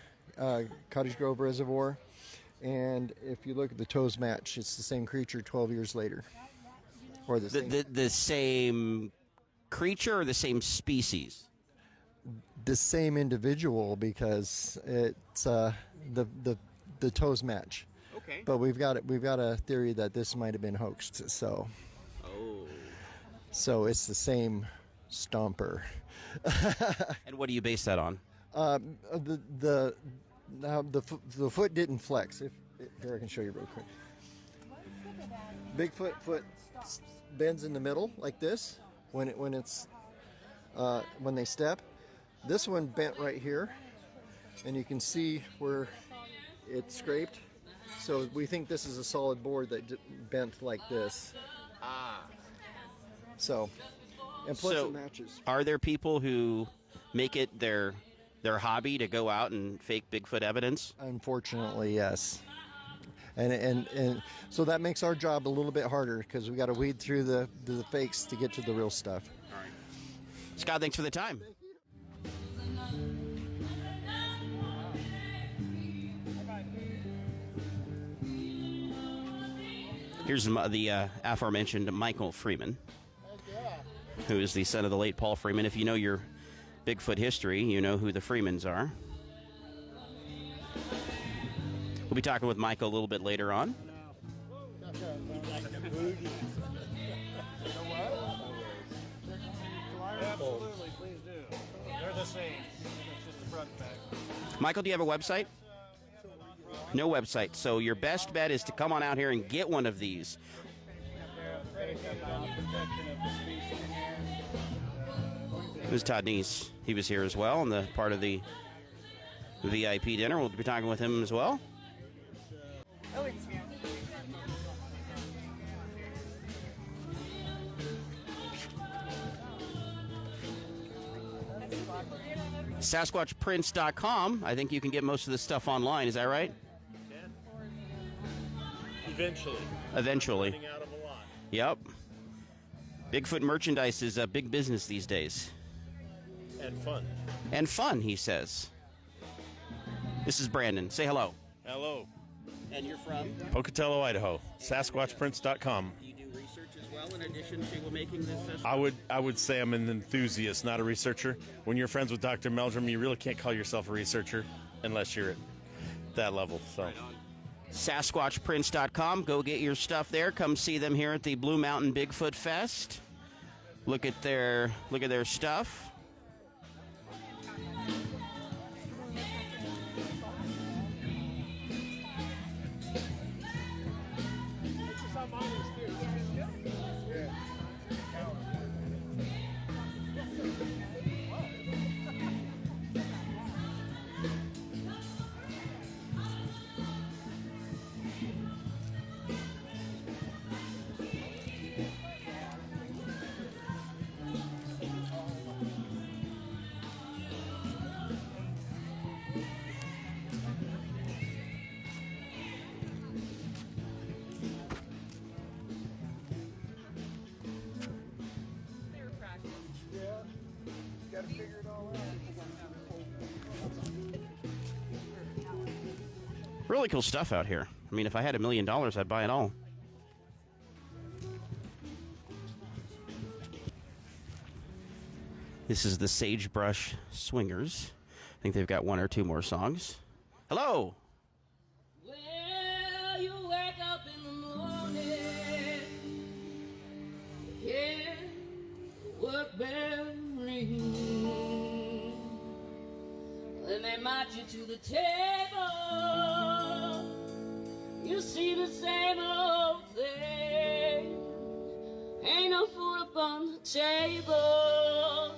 Cottage Grove Reservoir. And if you look at the toes match, it's the same creature 12 years later. Or the same creature or the same species? The same individual, because it's the toes match. Okay. But we've got a theory that this might have been hoaxed. So. Oh. So it's the same stomper. And what do you base that on? The foot didn't flex. Here, I can show you real quick. Bigfoot foot bends in the middle like this when they step. This one bent right here, and you can see where it scraped. So we think this is a solid board that bent like this. Ah. So, and plus it matches. Are there people who make it their hobby to go out and fake Bigfoot evidence? Unfortunately, yes. And so that makes our job a little bit harder, because we got to weed through the fakes to get to the real stuff. All right. Scott, thanks for the time. Here's the aforementioned Michael Freeman, who is the son of the late Paul Freeman. If you know your Bigfoot history, you know who the Freemans are. We'll be talking with Michael a little bit later on. Absolutely, please do. They're the same. It's just the front and back. Michael, do you have a website? No website. So your best bet is to come on out here and get one of these. This is Todd Neiss. He was here as well, and the part of the VIP dinner. We'll be talking with him as well. Oh, it's SasquatchPrints.com. I think you can get most of this stuff online. Is that right? Eventually. Eventually. Running out of a lot. Yep. Bigfoot merchandise is a big business these days. And fun. And fun, he says. This is Brandon. Say hello. Hello. And you're from? Pocatello, Idaho. SasquatchPrints.com. Do you do research as well in addition to making this? I would say I'm an enthusiast, not a researcher. When you're friends with Dr. Meldrum, you really can't call yourself a researcher unless you're at that level. So. Right on. SasquatchPrints.com. Go get your stuff there. Come see them here at the Blue Mountain Bigfoot Fest. Look at their stuff. Really cool stuff out here. I mean, if I had $1 million, I'd buy it all. This is the Sagebrush Swingers. I think they've got one or two more songs. Hello! Well, you wake up in the morning, yeah, work bell ring, then they march you to the table, you see the same old thing, ain't no food upon the table,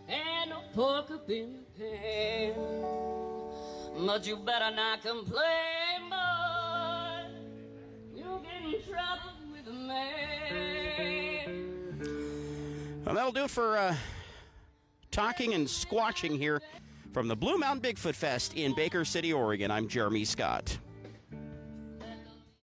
and no pork up in the pan. But you better not complain, boy. You'll get in trouble with a man. Well, that'll do it for talking and squatching here from the Blue Mountain Bigfoot Fest in Baker City, Oregon. I'm Jeremy Scott.